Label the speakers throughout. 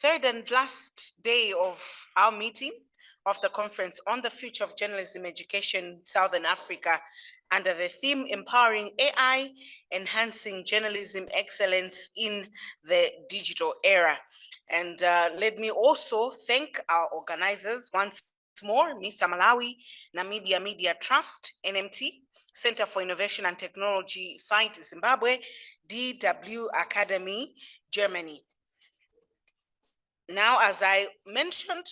Speaker 1: third and last day of our meeting of the conference on the future of journalism education in Southern Africa under the theme Empowering AI, Enhancing Journalism Excellence in the Digital Era. And let me also thank our organizers once more, MISA Malawi, Namibia Media Trust, NMT, Center for Innovation and Technology Site Zimbabwe, DW Academy, Germany. Now, as I mentioned,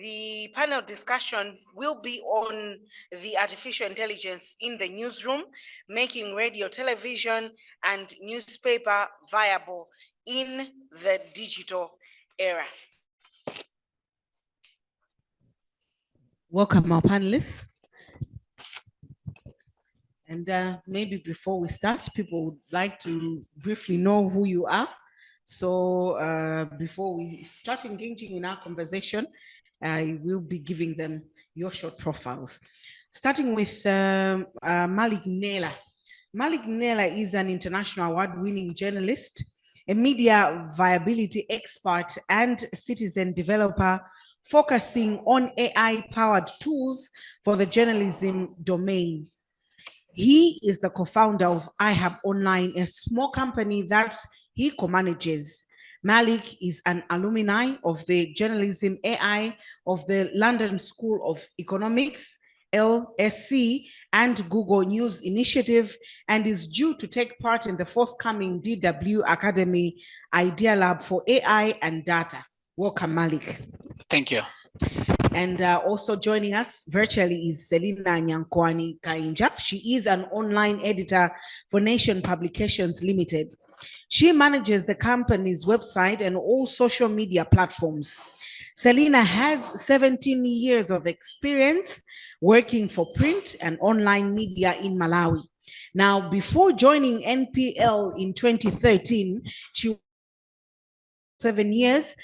Speaker 1: the panel discussion will be on the artificial intelligence in the newsroom, making radio, television, and newspaper viable in the digital era.
Speaker 2: Welcome, our panelists. And maybe before we start, people would like to briefly know who you are. So before we start engaging in our conversation, I will be giving them your short profiles. Starting with Mallick Mnela. Mallick Mnela is an international award-winning journalist, a media viability expert, and citizen developer focusing on AI-powered tools for the journalism domain. He is the co-founder of iHubOnline, a small company that he co-manages. Mallick is an alumni of the Journalism AI of the London School of Economics, LSE, and Google News Initiative, and is due to take part in the forthcoming DW Academy Idea Lab for AI and Data. Welcome, Mallick.
Speaker 3: Thank you.
Speaker 2: And also joining us virtually is Selina Nyankwani Kainja. She is an online editor for Nation Publications Limited. She manages the company's website and all social media platforms. Selina has 17 years of experience working for print and online media in Malawi. Now, before joining NPL in 2013, she 7 years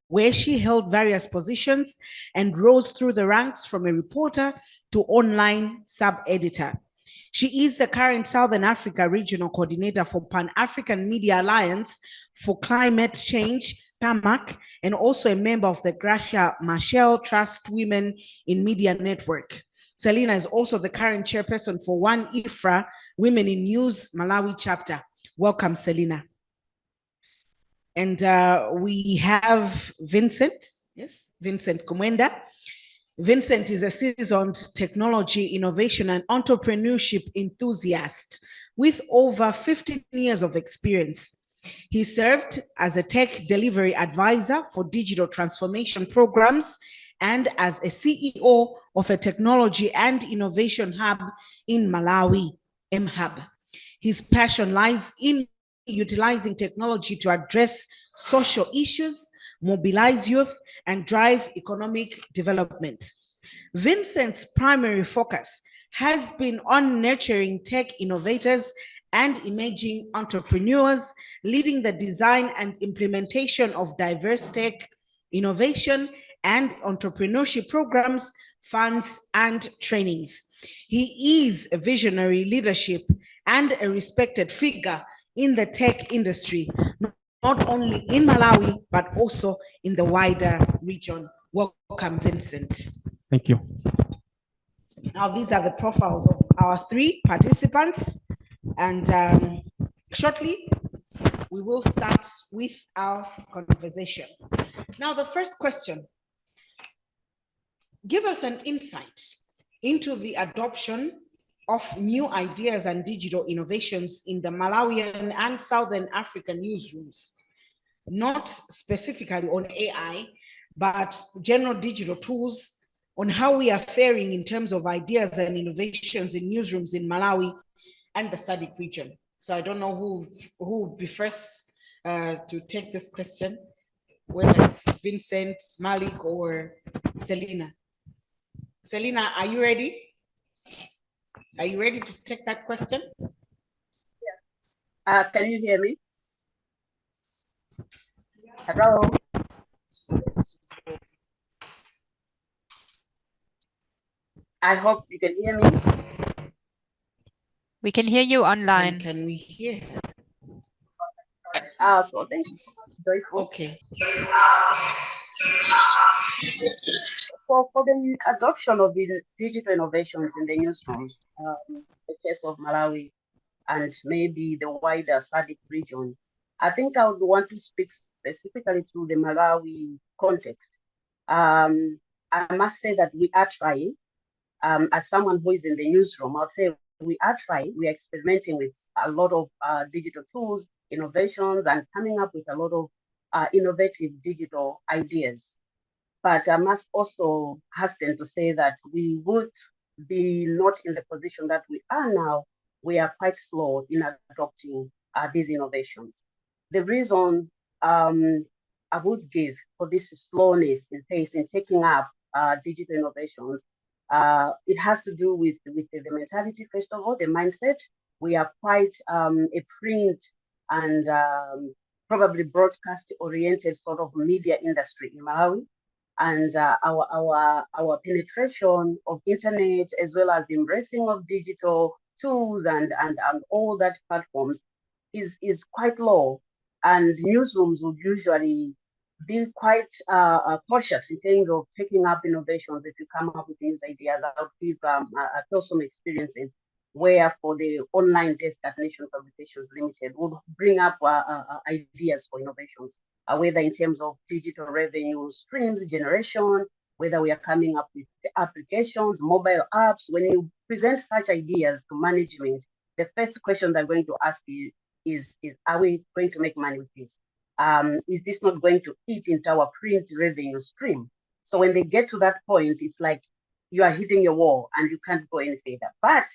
Speaker 2: where she held various positions and rose through the ranks from a reporter to online sub-editor. She is the current Southern Africa Regional Coordinator for Pan-African Media Alliance for Climate Change, PAMAC, and also a member of the Gracia Machel Trust Women in Media Network. Selina is also the current chairperson for One IFRA Women in News Malawi chapter. Welcome, Selina. And we have Vincent, yes, Vincent Kumwenda. Vincent is a seasoned technology, innovation, and entrepreneurship enthusiast with over 15 years of experience. He served as a tech delivery advisor for digital transformation programs and as a CEO of a technology and innovation hub in Malawi, mHub. His passion lies in utilizing technology to address social issues, mobilize youth, and drive economic development. Vincent's primary focus has been on nurturing tech innovators and emerging entrepreneurs, leading the design and implementation of diverse tech innovation and entrepreneurship programs, funds, and trainings. He is a visionary leadership and a respected figure in the tech industry, not only in Malawi, but also in the wider region. Welcome, Vincent.
Speaker 4: Thank you.
Speaker 2: Now, these are the profiles of our 3 participants. And shortly, we will start with our conversation. Now, the first question, give us an insight into the adoption of new ideas and digital innovations in the Malawian and Southern African newsrooms, not specifically on AI, but general digital tools, on how we are faring in terms of ideas and innovations in newsrooms in Malawi and the SADC region. So I don't know who would be first to take this question, whether it's Vincent, Mallick, or Selina. Selina, are you ready? Are you ready to take that question?
Speaker 5: Yeah. Can you hear me? Hello? I hope you can hear me.
Speaker 6: We can hear you online.
Speaker 2: Can we hear?
Speaker 5: So thank you. joyful.
Speaker 2: Okay.
Speaker 5: For the adoption of the digital innovations in the newsrooms, the case of Malawi and maybe the wider SADC region, I think I would want to speak specifically to the Malawi context. I must say that we are trying. As someone who is in the newsroom, I'll say we are trying. We are experimenting with a lot of digital tools, innovations, and coming up with a lot of innovative digital ideas. But I must also hasten to say that we would be not in the position that we are now. We are quite slow in adopting these innovations. The reason I would give for this slowness in pace in taking up digital innovations, it has to do with the mentality, first of all, the mindset. We are quite a print and probably broadcast oriented sort of media industry in Malawi, and our penetration of internet as well as embracing of digital tools and all that platforms is quite low, and newsrooms would usually be quite cautious in terms of taking up innovations. If you come up with these ideas, I would give personal experiences where for the online desk at Nation Publications Limited would bring up ideas for innovations, whether in terms of digital revenue streams generation, whether we are coming up with applications, mobile apps. When you present such ideas to management, the first question they're going to ask you is are we going to make money with this? Is this not going to eat into our print revenue stream? So when they get to that point, it's like you are hitting your wall and you can't go any further. But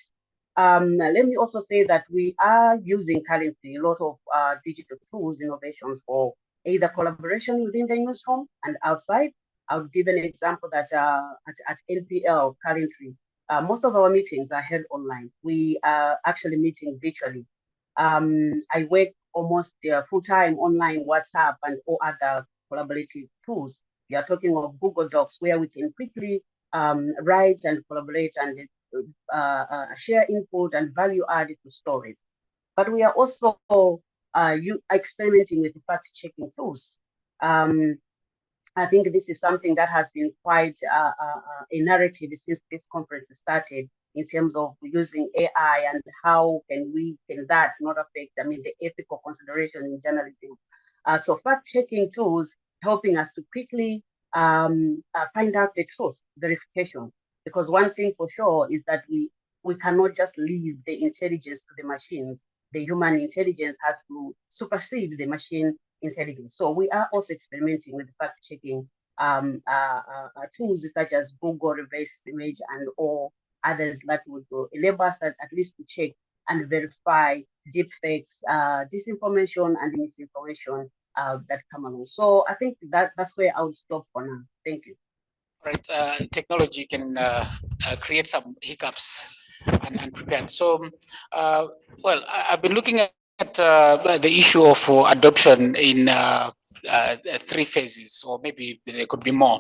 Speaker 5: let me also say that we are using currently a lot of digital tools, innovations for either collaboration within the newsroom and outside. I'll give an example that at NPL currently, most of our meetings are held online. We are actually meeting virtually. I work almost full-time online, WhatsApp and all other collaborative tools. We are talking of Google Docs where we can quickly write and collaborate and share input and value added to stories. But we are also experimenting with fact-checking tools. I think this is something that has been quite a narrative since this conference started in terms of using AI and how can that not affect, the ethical consideration in journalism. So fact-checking tools helping us to quickly find out the truth, verification. Because one thing for sure is that we cannot just leave the intelligence to the machines. The human intelligence has to supersede the machine intelligence. So we are also experimenting with fact-checking tools such as Google reverse image and all others that would enable us at least to check and verify deep fakes, disinformation and misinformation that come along. So I think that's where I would stop for now. Thank you.
Speaker 3: Right, technology can create some hiccups and prepared. So, well, I've been looking at the issue of adoption in three phases, or maybe there could be more.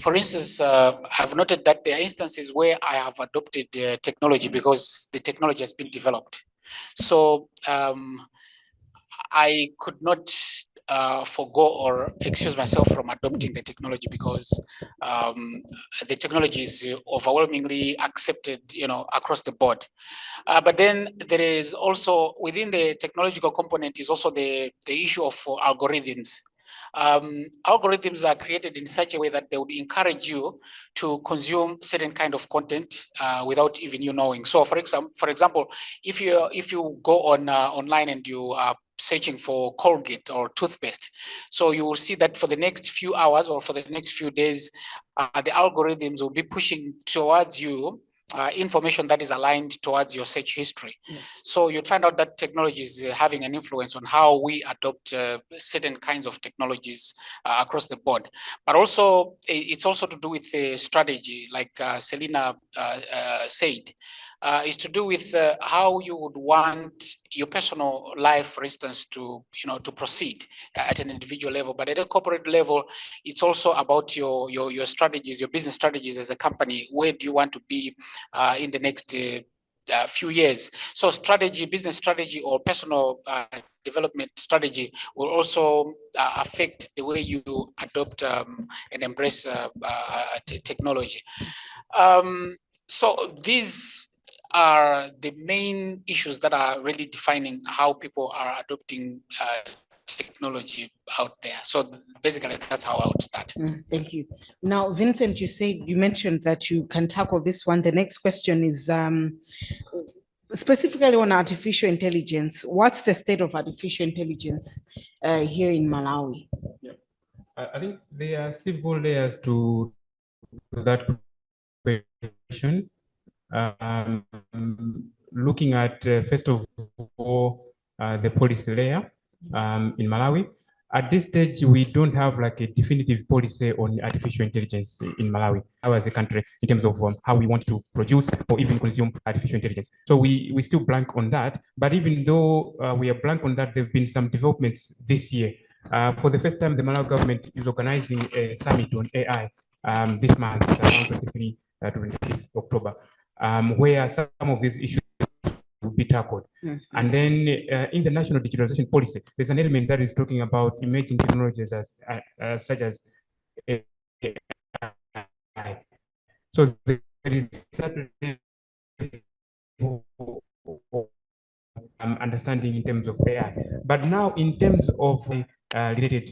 Speaker 3: For instance, I've noted that there are instances where I have adopted technology because the technology has been developed. So I could not forego or excuse myself from adopting the technology because the technology is overwhelmingly accepted, across the board. But then there is also within the technological component is also the issue of algorithms. Algorithms are created in such a way that they would encourage you to consume certain kind of content without even you knowing. So, for example, if you go on online and you are searching for Colgate or toothpaste, so you will see that for the next few hours or for the next few days, the algorithms will be pushing towards you information that is aligned towards your search history. So you'd find out that technology is having an influence on how we adopt certain kinds of technologies across the board. But also, it's also to do with strategy, like Selina said. Is to do with how you would want your personal life, for instance, to proceed at an individual level. But at a corporate level, it's also about your strategies, your business strategies as a company. Where do you want to be in the next few years? So strategy, business strategy, or personal development strategy will also affect the way you adopt and embrace technology. So these are the main issues that are really defining how people are adopting technology out there. So basically, that's how I would start.
Speaker 2: Thank you. Now, Vincent, you mentioned that you can tackle this one. The next question is specifically on artificial intelligence. What's the state of artificial intelligence here in Malawi?
Speaker 4: Yeah. I think there are several layers to that question. Looking at first of all the policy layer in Malawi. At this stage, we don't have like a definitive policy on artificial intelligence in Malawi as a country in terms of how we want to produce or even consume artificial intelligence. So we still blank on that. But even though we are blank on that, there have been some developments this year. For the first time, the Malawi government is organizing a summit on AI this month, around 23 to 25th October, where some of these issues will be tackled. And then in the national digitalization policy, there's an element that is talking about emerging technologies such as AI. So there is certainly understanding in terms of AI. But now in terms of related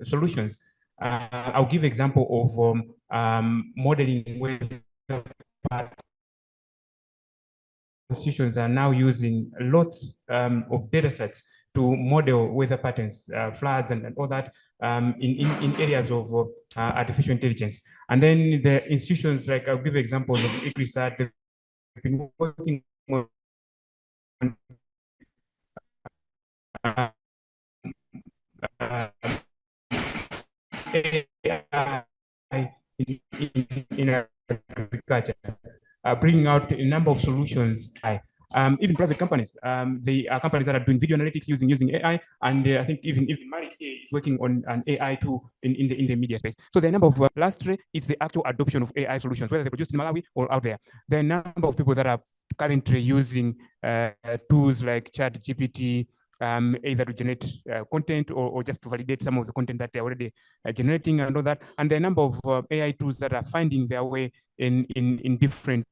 Speaker 4: solutions, I'll give example of modeling with institutions are now using lots of data sets to model weather patterns, floods and all that in areas of artificial intelligence. And then the institutions, like I'll give examples of ICRISAT, they've been working on AI in agriculture, bringing out a number of solutions. Even private companies, they are companies that are doing video analytics using AI, and I think even Mallick is working on an AI tool in the media space. So the number of lastly is the actual adoption of AI solutions, whether they're produced in Malawi or out there. The number of people that are currently using tools like ChatGPT, either to generate content or just to validate some of the content that they're already generating and all that, and the number of AI tools that are finding their way in different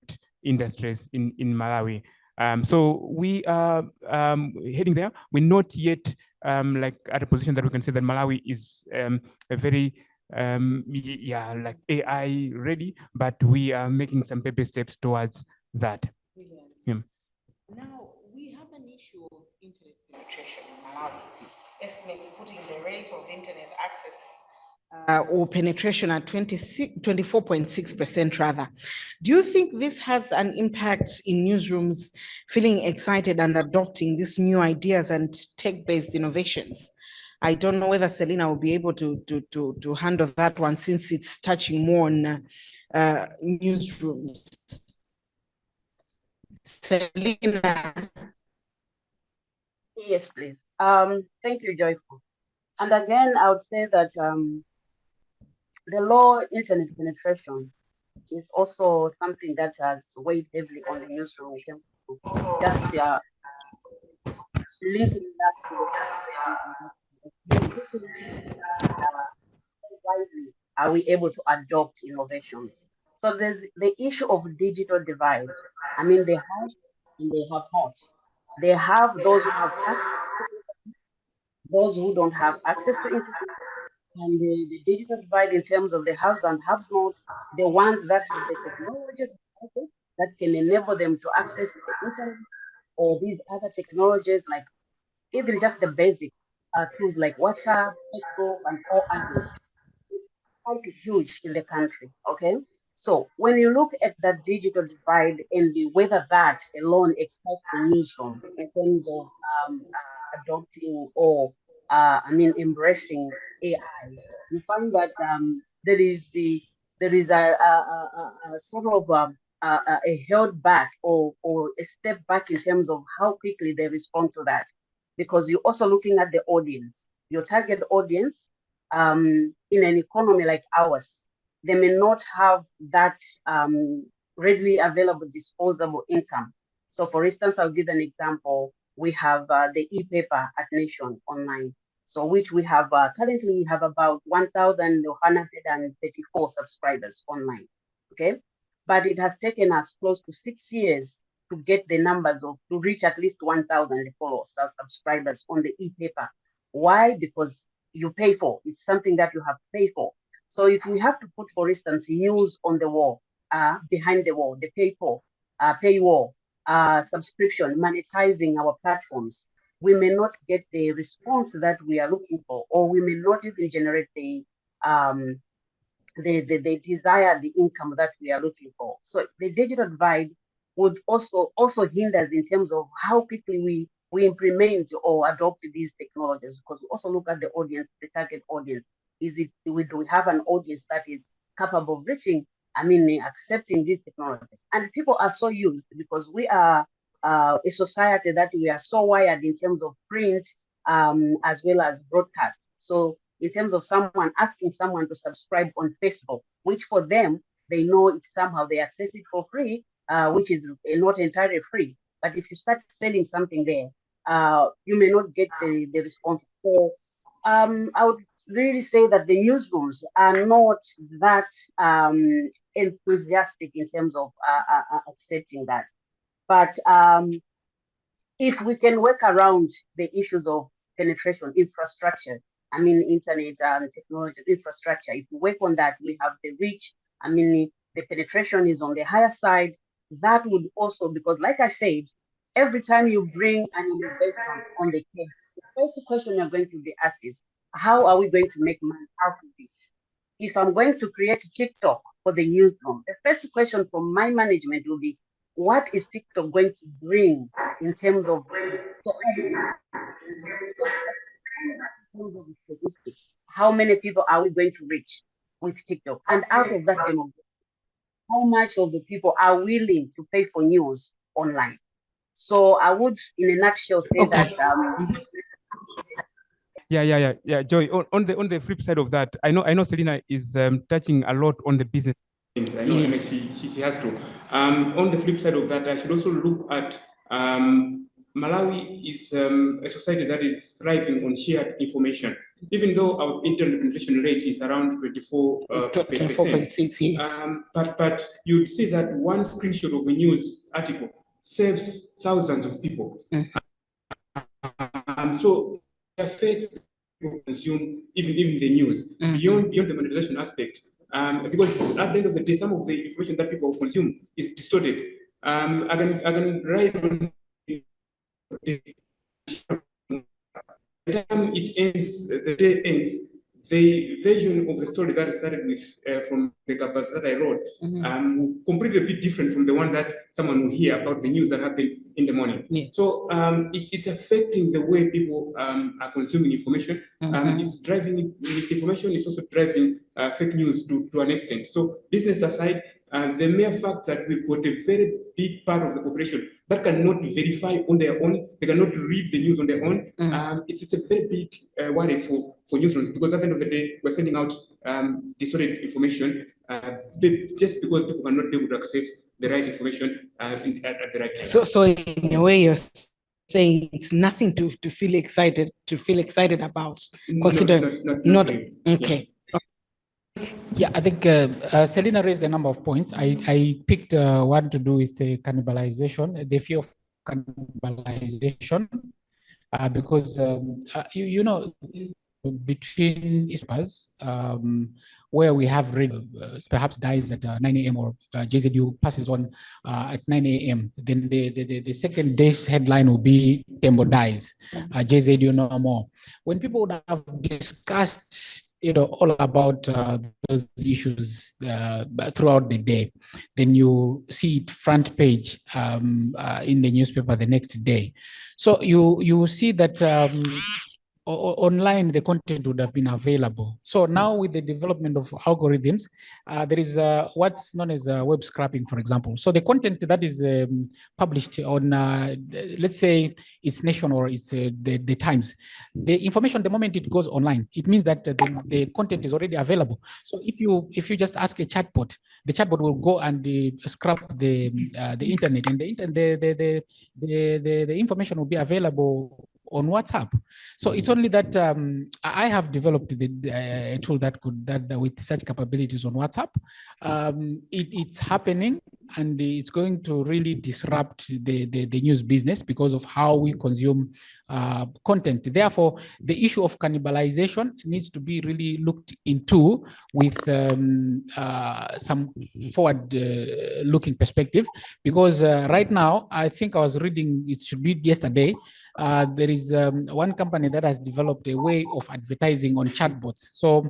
Speaker 4: industries in Malawi. So we are heading there. We're not yet like at a position that we can say that Malawi is a very like AI ready, but we are making some baby steps towards that.
Speaker 2: Yeah. Now we have an issue of internet penetration in Malawi. Estimates putting the rate of internet access or penetration at 24.6% rather. Do you think this has an impact in newsrooms feeling excited and adopting these new ideas and tech-based innovations? I don't know whether Selina will be able to handle that one since it's touching more on newsrooms. Selina.
Speaker 5: Yes, please. Thank you, Joyful. And again, I would say that the low internet penetration is also something that has weighed heavily on the newsroom. Just linking that to the widely are we able to adopt innovations? So there's the issue of digital divide. I mean, they have and they have not. They have those who have access, those who don't have access to internet, and the digital divide in terms of the haves and have nots, the ones that have the technology that can enable them to access the internet or these other technologies, like even just the basic tools like WhatsApp, Facebook, and all others, quite huge in the country. Okay. So when you look at that digital divide and whether that alone excites the newsroom in terms of adopting or embracing AI, you find that there is a sort of a held back or a step back in terms of how quickly they respond to that, because you're also looking at the audience, your target audience. In an economy like ours, they may not have that readily available disposable income. So for instance, I'll give an example. we have the e-paper at Nation Online. So which we have currently we have about 1,134 subscribers online. Okay, but it has taken us close to 6 years to get the numbers to reach at least 1,000 followers as subscribers on the e-paper. Why? Because you pay for it's something that you have to pay for. So if we have to put, for instance, news on the wall, behind the wall, the paywall, subscription, monetizing our platforms, we may not get the response that we are looking for, or we may not even generate the desired income that we are looking for. So the digital divide would also hinders in terms of how quickly we implement or adopt these technologies, because we also look at the audience, the target audience. Do we have an audience that is capable of reaching, accepting these technologies? And people are so used, because we are a society that we are so wired in terms of print as well as broadcast. So in terms of someone asking someone to subscribe on Facebook, which for them, they know it's somehow they access it for free, which is not entirely free. But if you start selling something there, you may not get the response. So I would really say that the newsrooms are not that enthusiastic in terms of accepting that. But if we can work around the issues of penetration, infrastructure, internet and technology infrastructure, if we work on that, we have the reach, the penetration is on the higher side. That would also, because like I said, every time you bring an innovation on the case, the first question you're going to be asked is, how are we going to make money out of this? If I'm going to create TikTok for the newsroom, the first question from my management will be, what is TikTok going to bring in terms of how many people are we going to reach with TikTok? And out of that demographic, how much of the people are willing to pay for news online? So I would, in a nutshell, say that.
Speaker 4: Joy, on the flip side of that, I know Selina is touching a lot on the business. I know
Speaker 2: Yes.
Speaker 4: she has to. On the flip side of that, I should also look at Malawi is a society that is thriving on shared information. Even though our internet penetration rate is around 24.6,
Speaker 2: yes.
Speaker 4: But you'd see that one screenshot of a news article saves thousands of people. So it affects people consume even the news beyond the monetization aspect. Because at the end of the day, some of the information that people consume is distorted. I can write on the time it ends, the day ends, the version of the story that I started with from the covers that I wrote completely a bit different from the one that someone will hear about the news that happened in the morning.
Speaker 2: Yes.
Speaker 4: So it's affecting the way people are consuming information. It's driving misinformation. It's also driving fake news to an extent. So business aside, the mere fact that we've got a very big part of the population that cannot verify on their own, they cannot read the news on their own. It's a very big worry for newsrooms, because at the end of the day, we're sending out distorted information just because people cannot be able to access the right information at the right time.
Speaker 2: So in a way, you're saying it's nothing to feel excited about. Not
Speaker 4: really.
Speaker 2: okay.
Speaker 3: Yeah, I think Selina raised a number of points. I picked one to do with cannibalization, the fear of cannibalization, because between newspapers, where we have read perhaps dies at 9 a.m. or JZU passes on at 9 a.m. Then the second day's headline will be Tembo dies, JZU no more. When people would have discussed all about those issues throughout the day, then you see it front page in the newspaper the next day. So you see that online, the content would have been available. So now with the development of algorithms, there is what's known as web scraping, for example. So the content that is published on, let's say it's Nation or it's the Times, the information, the moment it goes online, it means that the content is already available. So if you just ask a chatbot, the chatbot will go and scrap the internet, and the information will be available on WhatsApp. So it's only that I have developed a tool that with such capabilities on WhatsApp. It's happening, and it's going to really disrupt the news business because of how we consume content. Therefore, the issue of cannibalization needs to be really looked into with some forward-looking perspective, because right now, I think I was reading, it should be yesterday, there is one company that has developed a way of advertising on chatbots. So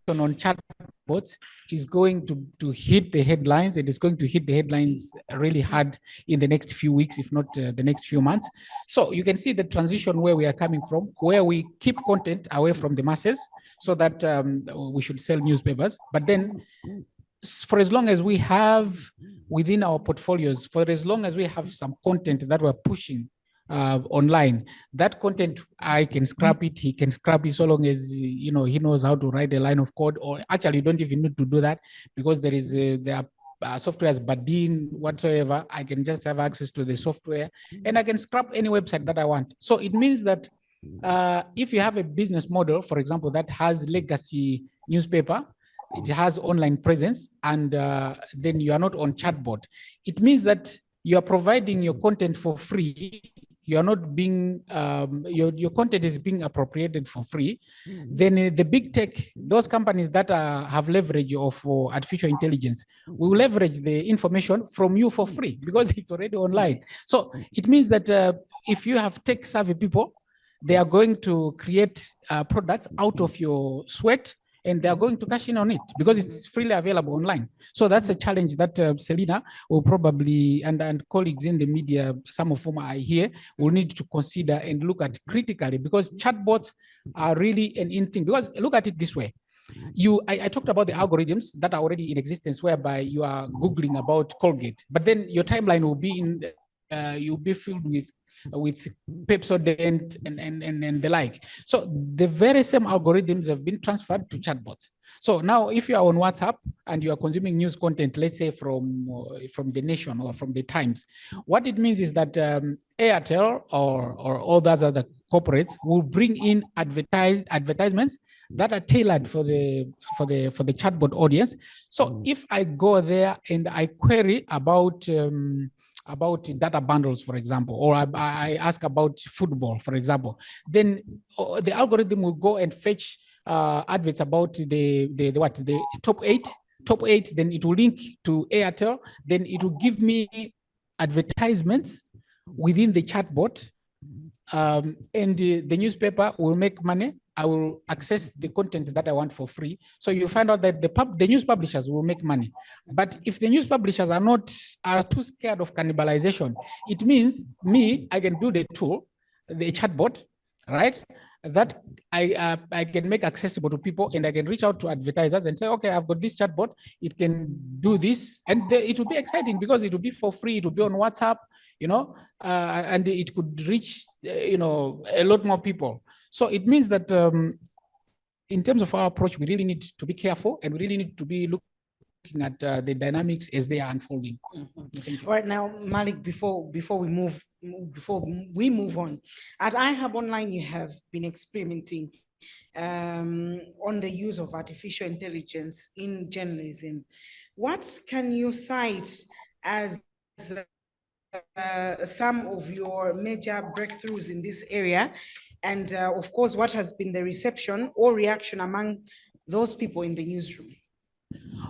Speaker 3: on chatbots is going to hit the headlines. It is going to hit the headlines really hard in the next few weeks, if not the next few months. So you can see the transition where we are coming from, where we keep content away from the masses so that we should sell newspapers. But then for as long as we have within our portfolios, for as long as we have some content that we're pushing online, that content, I can scrap it, he can scrap it, so long as he knows how to write a line of code, or actually you don't even need to do that, because there are software as Badin, whatsoever. I can just have access to the software and I can scrap any website that I want. So it means that if you have a business model, for example, that has legacy newspaper, it has online presence, and then you are not on chatbot, it means that you are providing your content for free. You are not being, your content is being appropriated for free. Then the big tech, those companies that have leverage of artificial intelligence, will leverage the information from you for free because it's already online. So it means that if you have tech savvy people, they are going to create products out of your sweat, and they are going to cash in on it because it's freely available online. So that's a challenge that Selina will probably, and colleagues in the media, some of whom are here, will need to consider and look at critically, because chatbots are really an in thing. Because look at it this way. I talked about the algorithms that are already in existence, whereby you are Googling about Colgate, but then your timeline will be you'll be filled with Pepsodent and the like. So the very same algorithms have been transferred to chatbots. So now if you are on WhatsApp and you are consuming news content, let's say from the Nation or from the Times, what it means is that Airtel or all those other corporates will bring in advertisements that are tailored for the chatbot audience. So if I go there and I query about data bundles, for example, or I ask about football, for example, then the algorithm will go and fetch adverts about the top eight, then it will link to Airtel, then it will give me advertisements within the chatbot, and the newspaper will make money. I will access the content that I want for free. So you find out that the news publishers will make money. But if the news publishers are too scared of cannibalization, it means I can build a tool, the chatbot, right? That I can make accessible to people, and I can reach out to advertisers and say, okay, I've got this chatbot, it can do this, and it will be exciting because it will be for free, it will be on WhatsApp, and it could reach, a lot more people. So it means that in terms of our approach, we really need to be careful, and we really need to be looking at the dynamics as they are unfolding.
Speaker 2: All right, now, Mallick, before we move on, at iHubOnline, you have been experimenting on the use of artificial intelligence in journalism. What can you cite as some of your major breakthroughs in this area? And of course, what has been the reception or reaction among those people in the newsroom?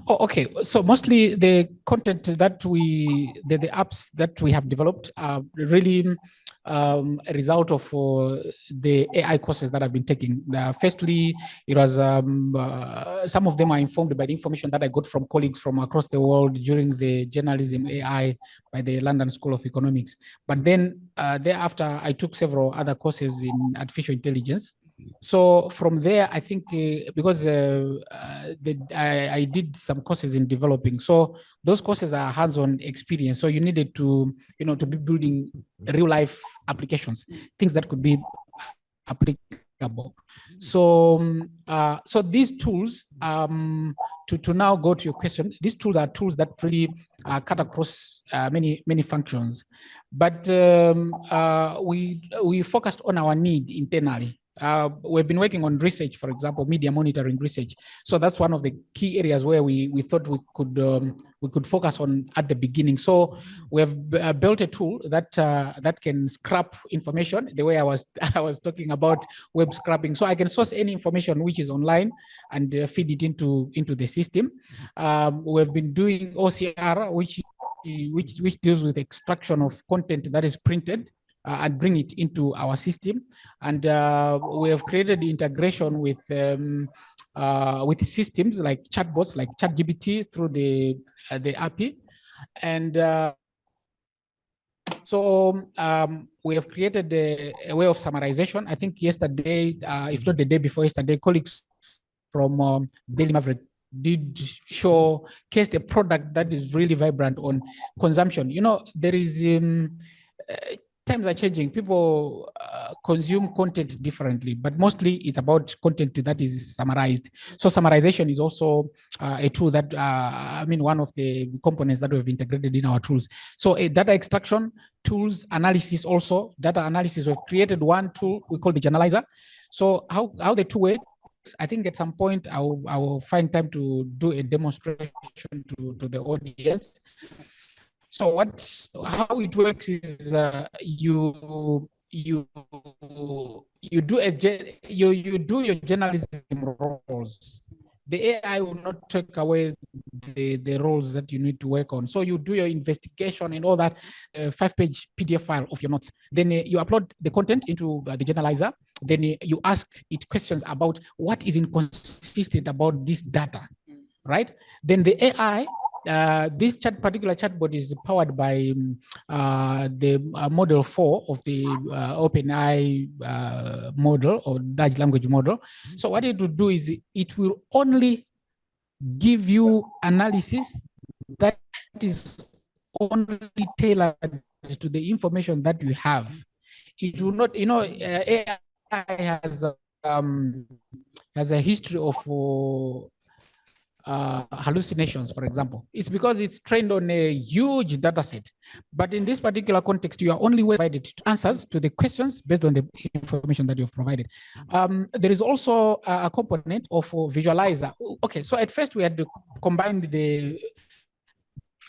Speaker 3: Oh, okay. So mostly the content that the apps that we have developed are really a result of the AI courses that I've been taking. Firstly, it was some of them are informed by the information that I got from colleagues from across the world during the journalism AI by the London School of Economics. But then thereafter, I took several other courses in artificial intelligence. So from there, I think because I did some courses in developing, so those courses are hands-on experience. So you needed to, to be building real life applications, things that could be applicable. So, so these tools, to now go to your question, these tools are tools that really cut across many functions, but we focused on our need internally. We've been working on research, for example, media monitoring research. So that's one of the key areas where we thought we could focus on at the beginning. So we have built a tool that can scrap information, the way I was talking about web scrapping. So I can source any information which is online and feed it into the system. We've been doing OCR, which deals with extraction of content that is printed and bring it into our system. And we have created integration with systems like chatbots, like ChatGPT through the API. And so we have created a way of summarization. I think yesterday, if not the day before yesterday, colleagues from Daily Maverick did showcase a product that is really vibrant on consumption. There is times are changing. People consume content differently, but mostly it's about content that is summarized. So summarization is also a tool that, one of the components that we've integrated in our tools. So data extraction tools, analysis also, data analysis, we've created one tool we call the Generalizer. So how the two works, I think at some point I will find time to do a demonstration to the audience. So how it works is you do your journalism roles. The AI will not take away the roles that you need to work on. So you do your investigation and all that 5-page PDF file of your notes. Then you upload the content into the Generalizer. Then you ask it questions about what is inconsistent about this data, right? Then the AI, this particular chatbot is powered by the model 4 of the OpenAI model or large language model. So what it will do is it will only give you analysis that is only tailored to the information that you have. It will not, AI has a history of hallucinations, for example. It's because it's trained on a huge data set. But in this particular context, you are only provided answers to the questions based on the information that you've provided. There is also a component of visualizer. Okay, so at first we had to combine the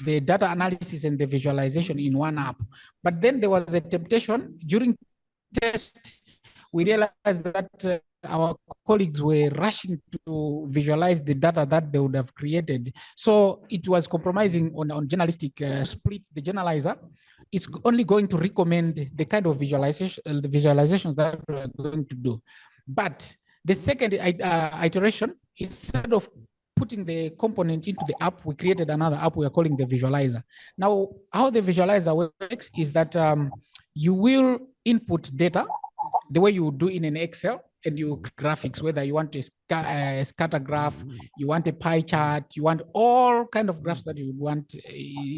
Speaker 3: data analysis and the visualization in one app. But then there was a temptation during test. We realized that our colleagues were rushing to visualize the data that they would have created. So it was compromising on journalistic split. The Generalizer, it's only going to recommend the kind of visualizations that we're going to do. But the second iteration, instead of putting the component into the app, we created another app we are calling the Visualizer. Now, how the Visualizer works is that you will input data the way you do in an Excel, and you graphics, whether you want a scatter graph, you want a pie chart, you want all kind of graphs that you want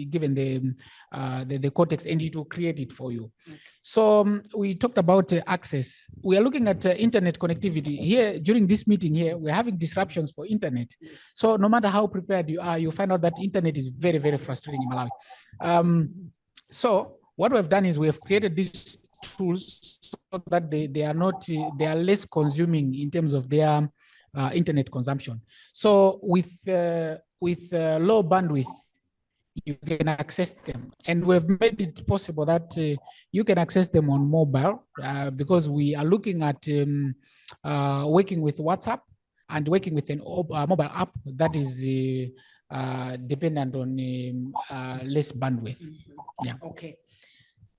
Speaker 3: given the context, and it will create it for you. Okay. So we talked about access. We are looking at internet connectivity here. During this meeting here, we're having disruptions for internet. So no matter how prepared you are, you find out that internet is very, very frustrating in Malawi. So what we've done is we have created these tools so that they are less consuming in terms of their internet consumption. So with low bandwidth, you can access them, and we've made it possible that you can access them on mobile because we are looking at working with WhatsApp and working with an mobile app that is dependent on less bandwidth. Yeah.
Speaker 2: Okay.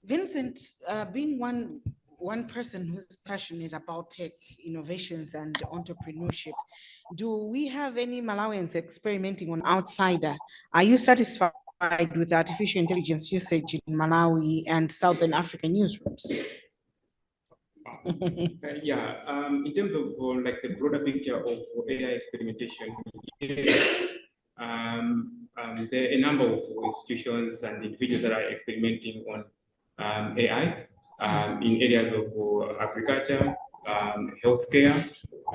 Speaker 2: Vincent, being one person who's passionate about tech innovations and entrepreneurship, do we have any Malawians experimenting on Outsider? Are you satisfied with artificial intelligence usage in Malawi and Southern African newsrooms?
Speaker 4: In terms of like the broader picture of AI experimentation, there are a number of institutions and individuals that are experimenting on AI in areas of agriculture, healthcare,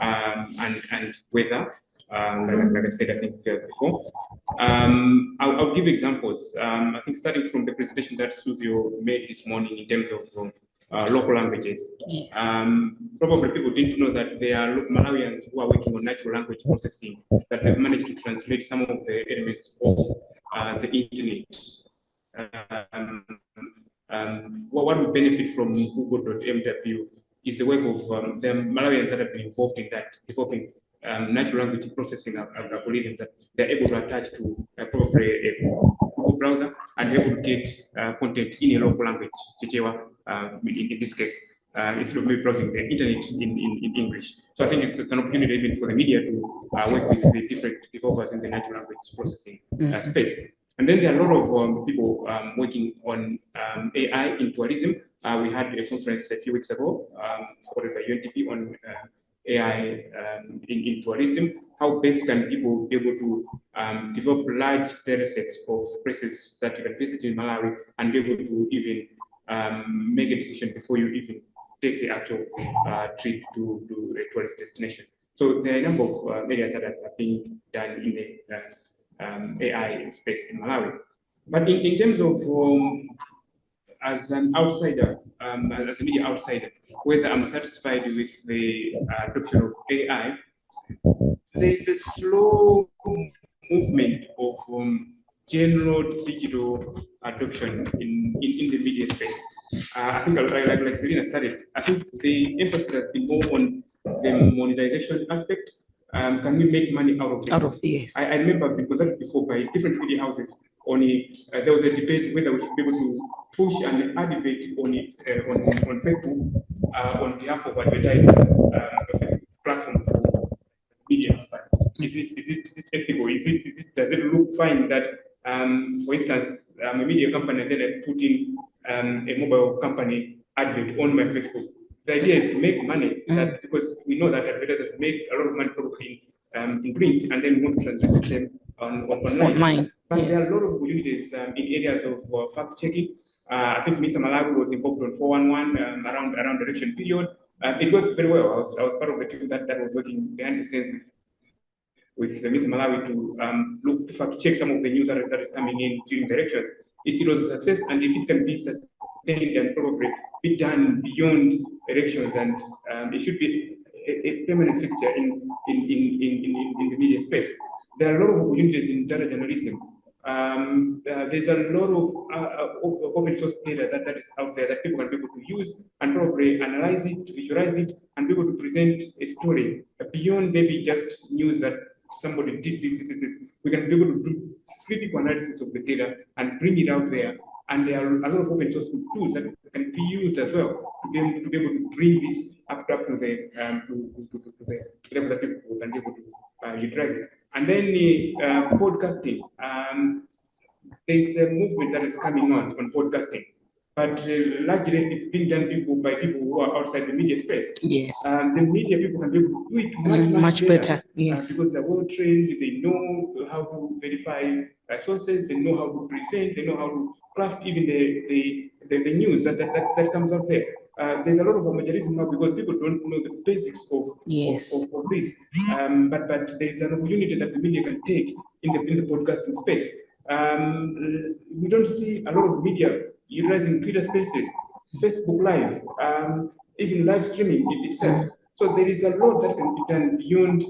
Speaker 4: and weather. Like I said, I think before. I'll give examples. I think starting from the presentation that Suzio made this morning in terms of local languages.
Speaker 2: Yes.
Speaker 4: Probably people didn't know that there are Malawians who are working on natural language processing that have managed to translate some of the elements of the internet. What we benefit from Google.mw is the work of the Malawians that have been involved in that, developing natural language processing algorithms that they're able to attach to probably a Google browser and able to get content in a local language, Chichewa, in this case, instead of maybe browsing the internet in English. So I think it's an opportunity even for the media to work with the different developers in the natural language processing space. And then there are a lot of people working on AI in tourism. We had a conference a few weeks ago, supported by UNDP on AI in tourism. How best can people be able to develop large data sets of places that you can visit in Malawi and be able to even make a decision before you even take the actual trip to a tourist destination. So there are a number of areas that are being done in the AI space in Malawi. But in terms of as an outsider, as a media outsider, whether I'm satisfied with the adoption of AI, there is a slow movement of general digital adoption in the media space. I think like Selena started, I think the emphasis has been more on the monetization aspect. Can we make money out of this?
Speaker 2: Yes.
Speaker 4: I remember I've been consulted before by different media houses on it. There was a debate whether we should be able to push an advert on it on Facebook on behalf of advertisers, Facebook platform for media. Is it ethical? Does it look fine that for instance I'm a media company and then I put in a mobile company advert on my Facebook? The idea is to make money, that because we know that advertisers make a lot of money probably in print and then want to translate the same online. But there are a lot of opportunities in areas of fact checking. I think Mr. Malawi was involved on 411 around the election period. It worked very well. I was part of the team that was working behind the scenes with Mr. Malawi to look to fact check some of the news that is coming in during the elections. It was a success, and if it can be sustained and probably be done beyond elections, and it should be a permanent fixture in the media space. There are a lot of opportunities in data journalism. There's a lot of open source data that is out there that people can be able to use and probably analyze it, visualize it, and be able to present a story beyond maybe just news that somebody did this. We can be able to do critical analysis of the data and bring it out there. And there are a lot of open source tools that can be used as well to be able to bring this up to the level that people can be able to utilize it. And then podcasting. There's a movement that is coming on podcasting, but largely it's being done by people who are outside the media space.
Speaker 2: Yes.
Speaker 4: The media people can be able to do it much better.
Speaker 2: Yes.
Speaker 4: Because they're well trained, they know how to verify sources, they know how to present, they know how to craft even the news that comes out there. There's a lot of homogeneism now because people don't know the basics of this. But there's an opportunity that the media can take in the podcasting space. We don't see a lot of media utilizing Twitter Spaces, Facebook Live, even live streaming itself. So there is a lot that can be done beyond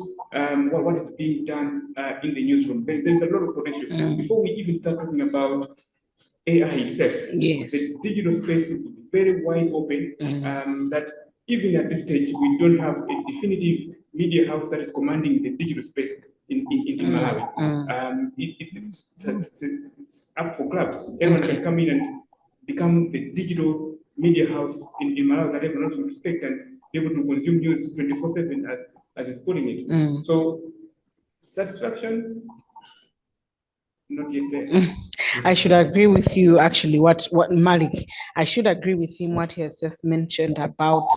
Speaker 4: what is being done in the newsroom. There is a lot of potential. Before we even start talking about AI itself, the digital space is very wide open, that even at this stage, we don't have a definitive media house that is commanding the digital space in Malawi. It's up for grabs. Everyone can come in and become the digital media house in Malawi that everyone else will respect and be able to consume news 24/7 as it's putting it. So satisfaction, not yet there.
Speaker 2: I should agree with you, actually, what Mallick, I should agree with him what he has just mentioned about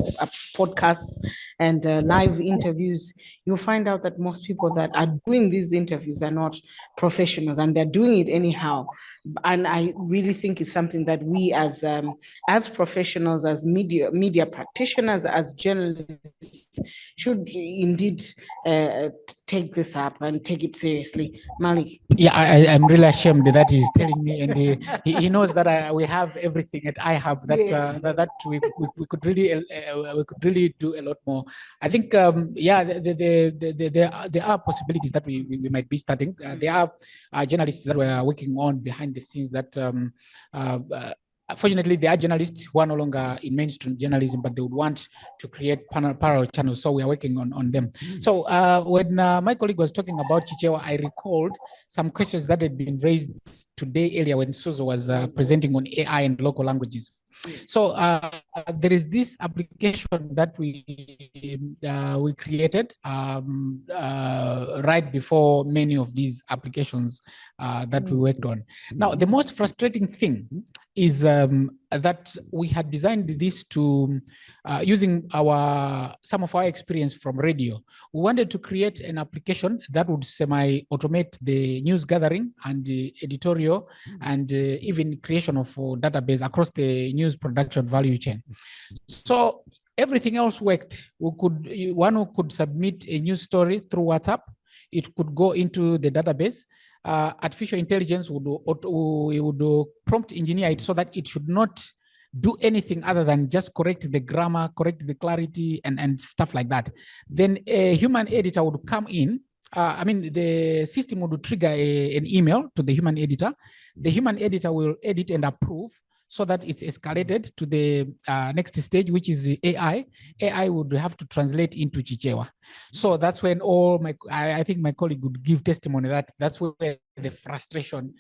Speaker 2: podcasts and live interviews. You'll find out that most people that are doing these interviews are not professionals, and they're doing it anyhow. And I really think it's something that we as professionals, as media practitioners, as journalists, should indeed take this up and take it seriously. Mallick.
Speaker 3: Yeah, I'm really ashamed that he's telling me, and he knows that we have everything at iHub that
Speaker 2: Yes.
Speaker 3: that we could really do a lot more. I think yeah, there are possibilities that we might be starting. There are journalists that we're working on behind the scenes that fortunately, there are journalists who are no longer in mainstream journalism, but they would want to create parallel channels. So we are working on them. So when my colleague was talking about Chichewa, I recalled some questions that had been raised today earlier when Suzo was presenting on AI and local languages. So there is this application that we created right before many of these applications that we worked on. Now, the most frustrating thing is that we had designed this to using some of our experience from radio. We wanted to create an application that would semi-automate the news gathering and the editorial and even creation of database across the news production value chain. So everything else worked. One could submit a news story through WhatsApp. It could go into the database. Artificial intelligence would prompt engineer it so that it should not do anything other than just correct the grammar, correct the clarity, and stuff like that. Then a human editor would come in. The system would trigger an email to the human editor. The human editor will edit and approve so that it's escalated to the next stage, which is the AI. AI would have to translate into Chichewa. So that's when I think my colleague would give testimony that that's where the frustration,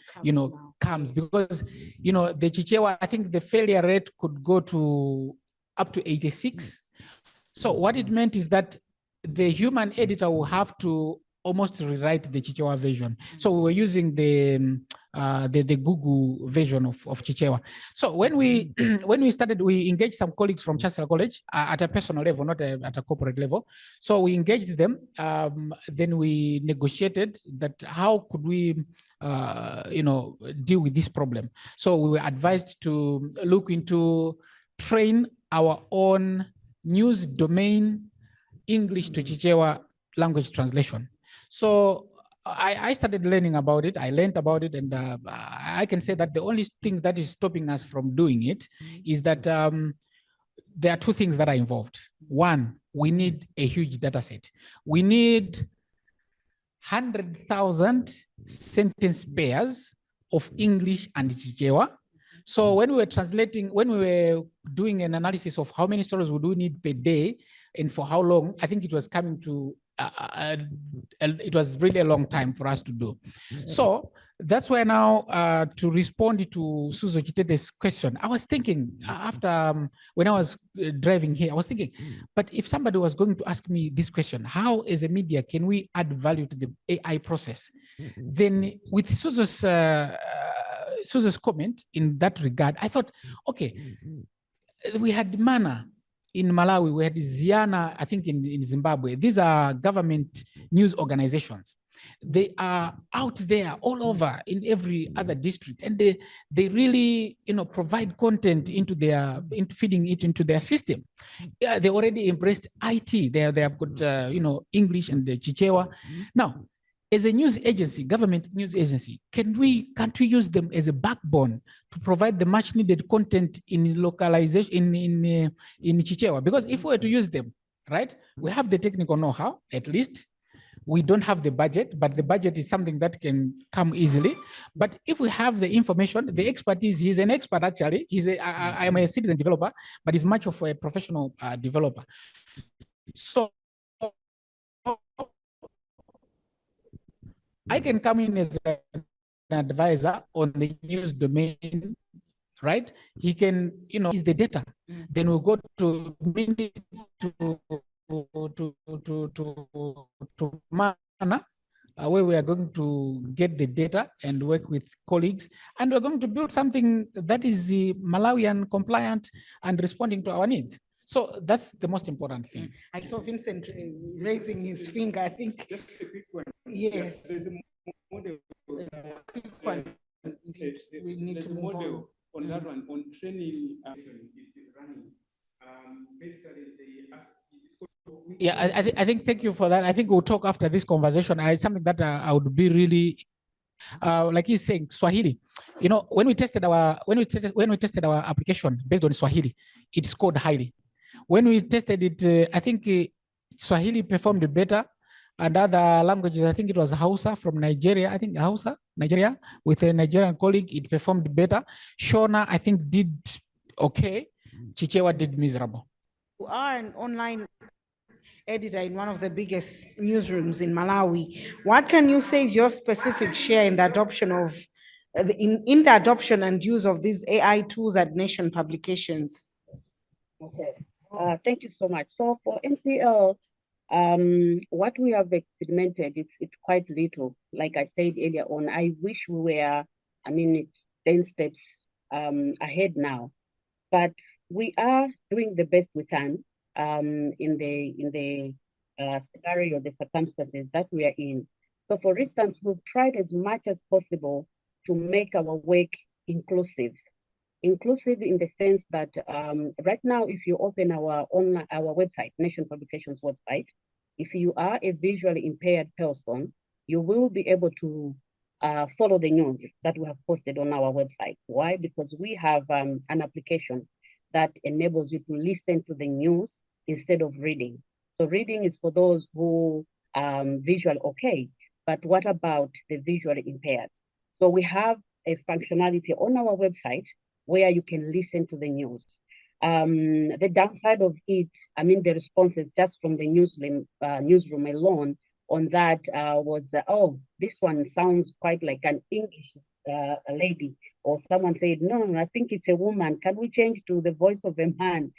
Speaker 3: comes, because, the Chichewa, I think the failure rate could go to up to 86. So what it meant is that the human editor will have to almost rewrite the Chichewa version. So we were using the Google version of Chichewa. So when we started, we engaged some colleagues from Chancellor College at a personal level, not at a corporate level. So we engaged them. Then we negotiated that how could we deal with this problem. So we were advised to look into train our own news domain English to Chichewa language translation. So I started learning about it. I learned about it, and I can say that the only thing that is stopping us from doing it is that there are two things that are involved. One, we need a huge data set. We need 100,000 sentence pairs of English and Chichewa. So when we were doing an analysis of how many stories we do need per day and for how long, I think it was coming to it was really a long time for us to do. So that's why now to respond to Suzo Chitete's question, I was thinking after when I was driving here, I was thinking, but if somebody was going to ask me this question, how as a media can we add value to the AI process? Then with Suzo's comment in that regard, I thought, okay, we had Mana in Malawi, we had Ziana, I think in Zimbabwe. These are government news organizations. They are out there all over in every other district, and they really provide content into feeding it into their system. Yeah, they already embraced IT. They have got English and the Chichewa. Now, as a news agency, government news agency, can't we use them as a backbone to provide the much needed content in localization in Chichewa? Because if we were to use them, right, we have the technical know-how, at least. We don't have the budget, but the budget is something that can come easily. But if we have the information, the expertise, he's an expert actually. I am a citizen developer, but he's much of a professional developer. So I can come in as an advisor on the news domain, right? He can, use the data. Then we'll go to Mana
Speaker 6: where we are going to get the data and work with colleagues, and we're going to build something that is Malawian compliant and responding to our needs. So that's the most important thing.
Speaker 2: I saw Vincent raising his finger. I think.
Speaker 4: Just a quick one.
Speaker 2: Yes.
Speaker 4: There's a model.
Speaker 2: Quick one. We need to move
Speaker 4: on that one on training is running. Basically, they ask.
Speaker 6: Yeah, I think thank you for that. I think we'll talk after this conversation. It's something that I would be really, like he's saying, Swahili. You know, when we tested our application based on Swahili, it scored highly. When we tested it, I think Swahili performed better, and other languages. I think it was Hausa from Nigeria. I think Hausa, Nigeria, with a Nigerian colleague, it performed better. Shona, I think, did okay. Chichewa did miserable.
Speaker 2: You are an online editor in one of the biggest newsrooms in Malawi. What can you say is your specific share in the adoption of in the adoption and use of these AI tools at Nation publications?
Speaker 5: Okay, thank you so much. So for NPL, what we have experimented, it's quite little. Like I said earlier on, I wish we were, it's 10 steps ahead now, but we are doing the best we can in the scenario, the circumstances that we are in. So for instance, we've tried as much as possible to make our work inclusive. Inclusive in the sense that right now, if you open our website, Nation Publications website, if you are a visually impaired person, you will be able to follow the news that we have posted on our website. Why? Because we have an application that enables you to listen to the news instead of reading. So reading is for those who visually okay, but what about the visually impaired? So we have a functionality on our website where you can listen to the news. The downside of it, the responses just from the newsroom alone on that was, oh, this one sounds quite like an English lady, or someone said, no, I think it's a woman. Can we change to the voice of a man?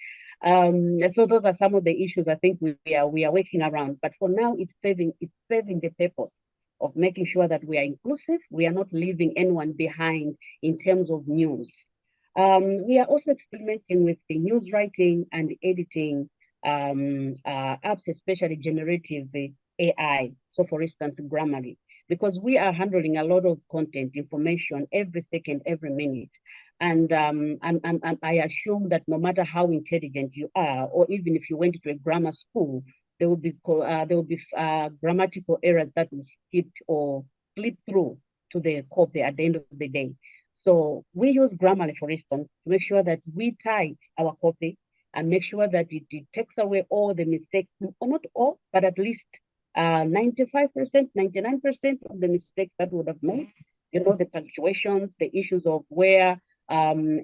Speaker 5: So those are some of the issues I think we are working around. But for now, it's serving the purpose of making sure that we are inclusive. We are not leaving anyone behind in terms of news. We are also experimenting with the news writing and editing apps, especially generative AI. So for instance, Grammarly, because we are handling a lot of content, information every second, every minute. And I assume that no matter how intelligent you are, or even if you went to a grammar school, there will be grammatical errors that will skip or slip through to the copy at the end of the day. So we use Grammarly, for instance, to make sure that we type our copy and make sure that it takes away all the mistakes, or not all, but at least 95%, 99% of the mistakes that would have made, the punctuations, the issues of where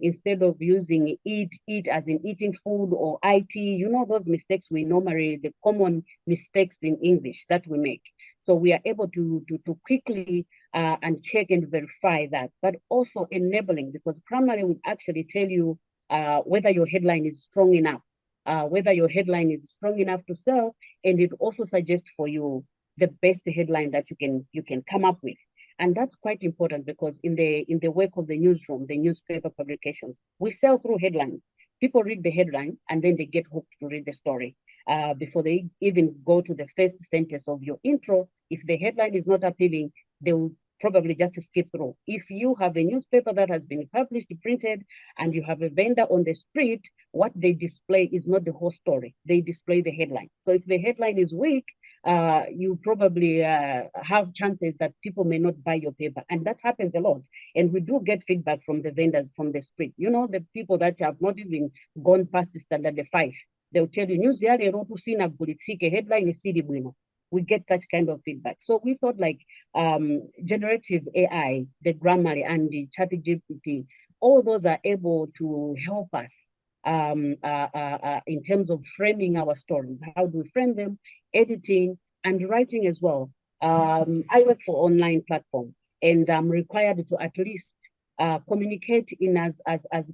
Speaker 5: instead of using eat as in eating food, or IT, those mistakes we normally, the common mistakes in English that we make. So we are able to quickly and check and verify that, but also enabling, because Grammarly would actually tell you whether your headline is strong enough, to sell, and it also suggests for you the best headline that you can come up with. And that's quite important, because in the work of the newsroom, the newspaper publications, we sell through headlines. People read the headline and then they get hooked to read the story. Before they even go to the first sentence of your intro, if the headline is not appealing, they will probably just skip through. If you have a newspaper that has been published, printed, and you have a vendor on the street, what they display is not the whole story. They display the headline. So if the headline is weak, you probably have chances that people may not buy your paper. And that happens a lot. And we do get feedback from the vendors from the street. The people that have not even gone past the standard 5. They'll tell you, news headline is CD Bueno. We get that kind of feedback. So we thought like generative AI, the Grammarly and the ChatGPT, all those are able to help us in terms of framing our stories. How do we frame them? Editing and writing as well. I work for online platform, and I'm required to at least communicate in as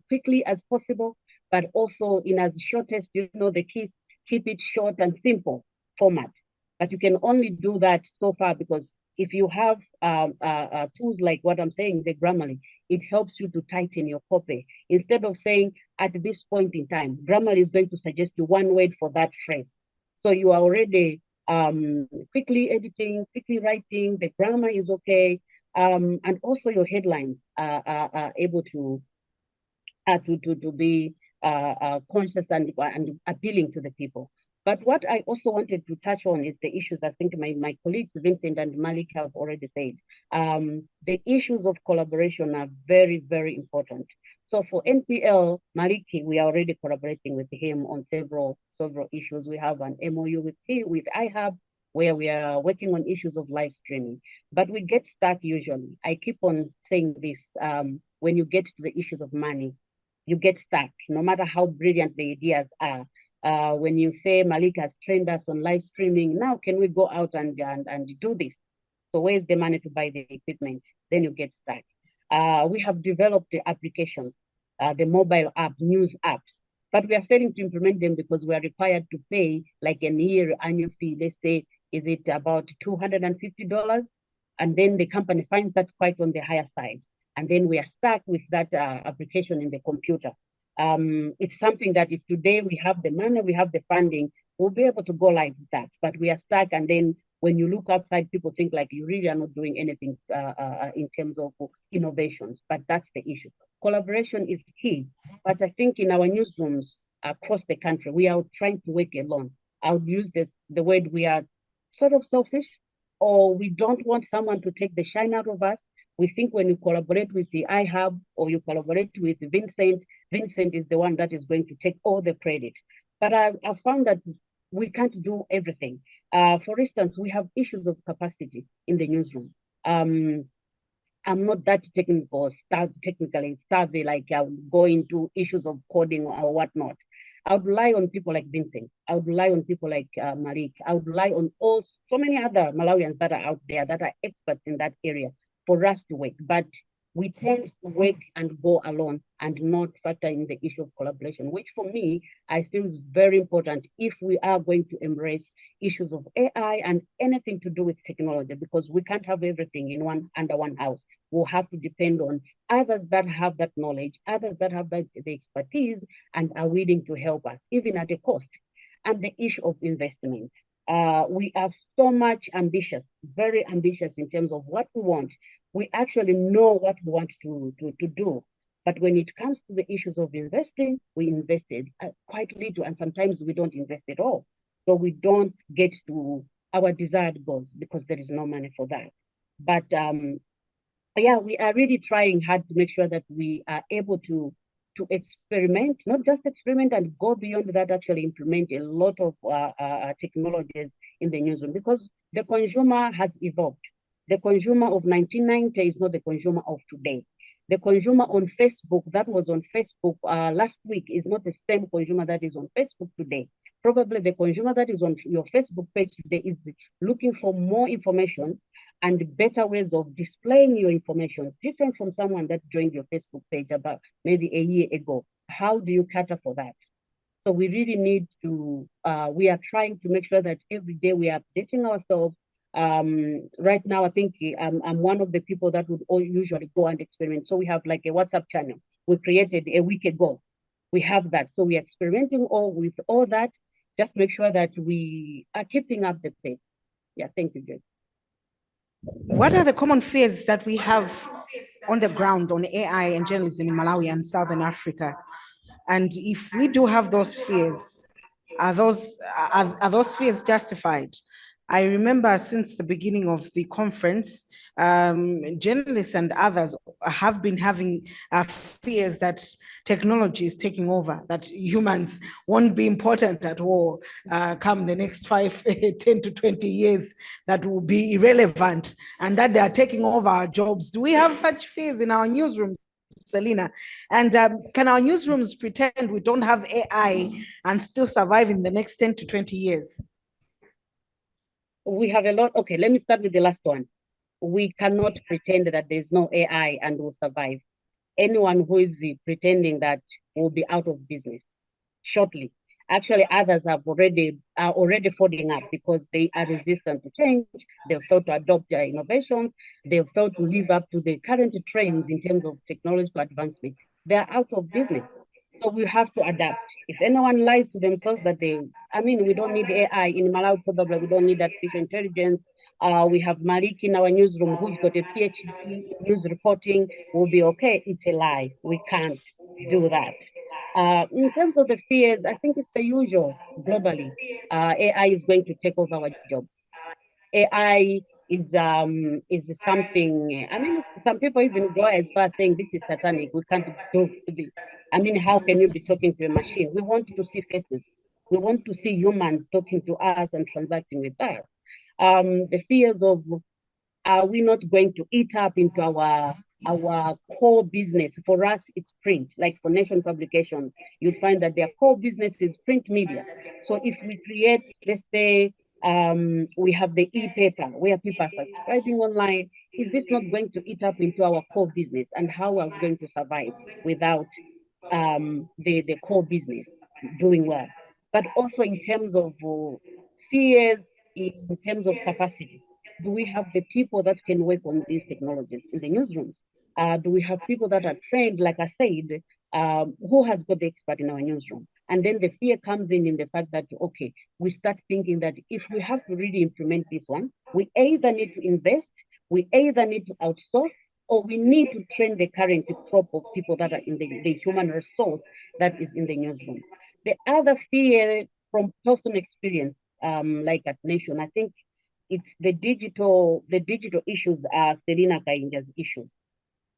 Speaker 5: quickly as possible, but also in as shortest, the keys, keep it short and simple format. But you can only do that so far, because if you have tools like what I'm saying, the Grammarly, it helps you to tighten your copy. Instead of saying at this point in time, Grammarly is going to suggest you one word for that phrase. So you are already quickly editing, quickly writing, the grammar is okay, and also your headlines are able to be conscious and appealing to the people. But what I also wanted to touch on is the issues I think my colleagues Vincent and Mallick have already said. The issues of collaboration are very, very important. So for NPL, Mallick, we are already collaborating with him on several issues. We have an MOU with iHub, where we are working on issues of live streaming. But we get stuck usually. I keep on saying this, when you get to the issues of money, you get stuck, no matter how brilliant the ideas are. When you say Mallick has trained us on live streaming, now can we go out and do this? So where's the money to buy the equipment? Then you get stuck. We have developed the applications, the mobile app, news apps, but we are failing to implement them because we are required to pay like a year annual fee. Let's say, is it about $250? And then the company finds that quite on the higher side. And then we are stuck with that application in the computer. It's something that if today we have the money, we have the funding, we'll be able to go live with that. But we are stuck, and then when you look outside, people think like you really are not doing anything in terms of innovations. But that's the issue. Collaboration is key. But I think in our newsrooms across the country, we are trying to work alone. I would use the word we are sort of selfish, or we don't want someone to take the shine out of us. We think when you collaborate with the iHub or you collaborate with Vincent, Vincent is the one that is going to take all the credit. But I found that we can't do everything. For instance, we have issues of capacity in the newsroom. I'm not that technically savvy, like I would go into issues of coding or whatnot. I would rely on people like Vincent. I would rely on people like Mallick. I would rely on so many other Malawians that are out there that are experts in that area for us to work. But we tend to work and go alone and not factor in the issue of collaboration, which for me, I feel is very important if we are going to embrace issues of AI and anything to do with technology, because we can't have everything under one house. We'll have to depend on others that have that knowledge, others that have the expertise and are willing to help us, even at a cost. And the issue of investment. We are so much ambitious, very ambitious in terms of what we want. We actually know what we want to do. But when it comes to the issues of investing, we invested quite little, and sometimes we don't invest at all. So we don't get to our desired goals because there is no money for that. But yeah, we are really trying hard to make sure that we are able to experiment, not just experiment and go beyond that, actually implement a lot of technologies in the newsroom, because the consumer has evolved. The consumer of 1990 is not the consumer of today. The consumer on Facebook that was on Facebook last week is not the same consumer that is on Facebook today. Probably the consumer that is on your Facebook page today is looking for more information and better ways of displaying your information, different from someone that joined your Facebook page about maybe a year ago. How do you cater for that? So we really need to, we are trying to make sure that every day we are updating ourselves. Right now, I think I'm one of the people that would usually go and experiment. So we have like a WhatsApp channel we created a week ago. We have that. So we are experimenting with all that. Just make sure that we are keeping up the pace. Yeah, thank you, Jay.
Speaker 2: What are the common fears that we have on the ground on AI and journalism in Malawi and Southern Africa? And if we do have those fears, are those fears justified? I remember since the beginning of the conference, journalists and others have been having fears that technology is taking over, that humans won't be important at all come the next 5, 10 to 20 years, that will be irrelevant and that they are taking over our jobs. Do we have such fears in our newsroom, Selina? And can our newsrooms pretend we don't have AI and still survive in the next 10 to 20 years?
Speaker 5: We have a lot. Okay, let me start with the last one. We cannot pretend that there's no AI and will survive. Anyone who is pretending that will be out of business shortly. Actually, others are already folding up because they are resistant to change. They've failed to adopt their innovations. They've failed to live up to the current trends in terms of technological advancement. They are out of business. So we have to adapt. If anyone lies to themselves that we don't need AI in Malawi, probably we don't need artificial intelligence. We have Mallick in our newsroom who's got a PhD in news reporting. We'll be okay. It's a lie. We can't do that. In terms of the fears, I think it's the usual globally. AI is going to take over our jobs. AI is something. Some people even go as far as saying this is satanic. We can't do this. How can you be talking to a machine? We want to see faces. We want to see humans talking to us and transacting with us. The fears of, are we not going to eat up into our core business? For us, it's print. Like for Nation publications, you'd find that their core business is print media. So if we create, let's say, we have the e-paper where people are subscribing online, is this not going to eat up into our core business? And how are we going to survive without the core business doing well? But also in terms of fears, in terms of capacity, do we have the people that can work on these technologies in the newsrooms? Do we have people that are trained, like I said, who has got the expert in our newsroom? And then the fear comes in the fact that, okay, we start thinking that if we have to really implement this one, we either need to invest, we either need to outsource, or we need to train the current crop of people that are in the human resource that is in the newsroom. The other fear from personal experience, like at Nation, I think it's the digital issues are Selina Kainja's issues,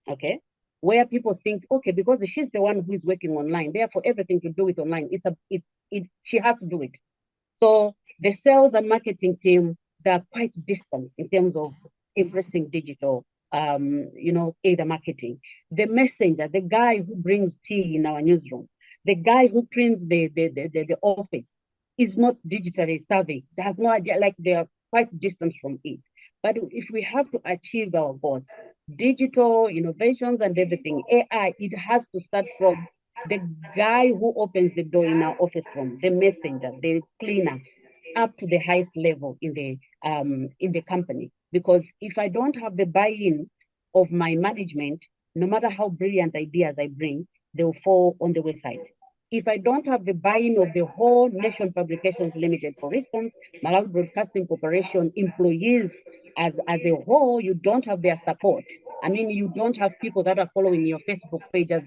Speaker 5: okay? Where people think, okay, because she's the one who is working online, therefore everything to do with online, she has to do it. So the sales and marketing team, they're quite distant in terms of embracing digital, either marketing. The messenger, the guy who brings tea in our newsroom, the guy who cleans the office is not digitally savvy. They have no idea, like they are quite distant from it. But if we have to achieve our goals, digital innovations and everything, AI, it has to start from the guy who opens the door in our office room, the messenger, the cleaner, up to the highest level in the company. Because if I don't have the buy-in of my management, no matter how brilliant ideas I bring, they will fall on the wayside. If I don't have the buy-in of the whole Nation Publications Limited, for instance, Malawi Broadcasting Corporation employees as a whole, you don't have their support. You don't have people that are following your Facebook pages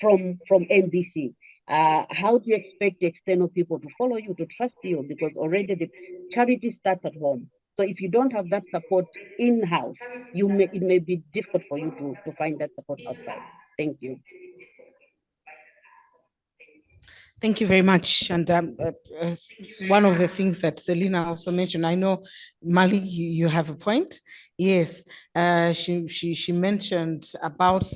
Speaker 5: from NBC. How do you expect the external people to follow you, to trust you? Because already the charity starts at home. So if you don't have that support in-house, it may be difficult for you to find that support outside. Thank you.
Speaker 2: Thank you very much. And one of the things that Selina also mentioned, I know, Mallick, you have a point. Yes, she mentioned about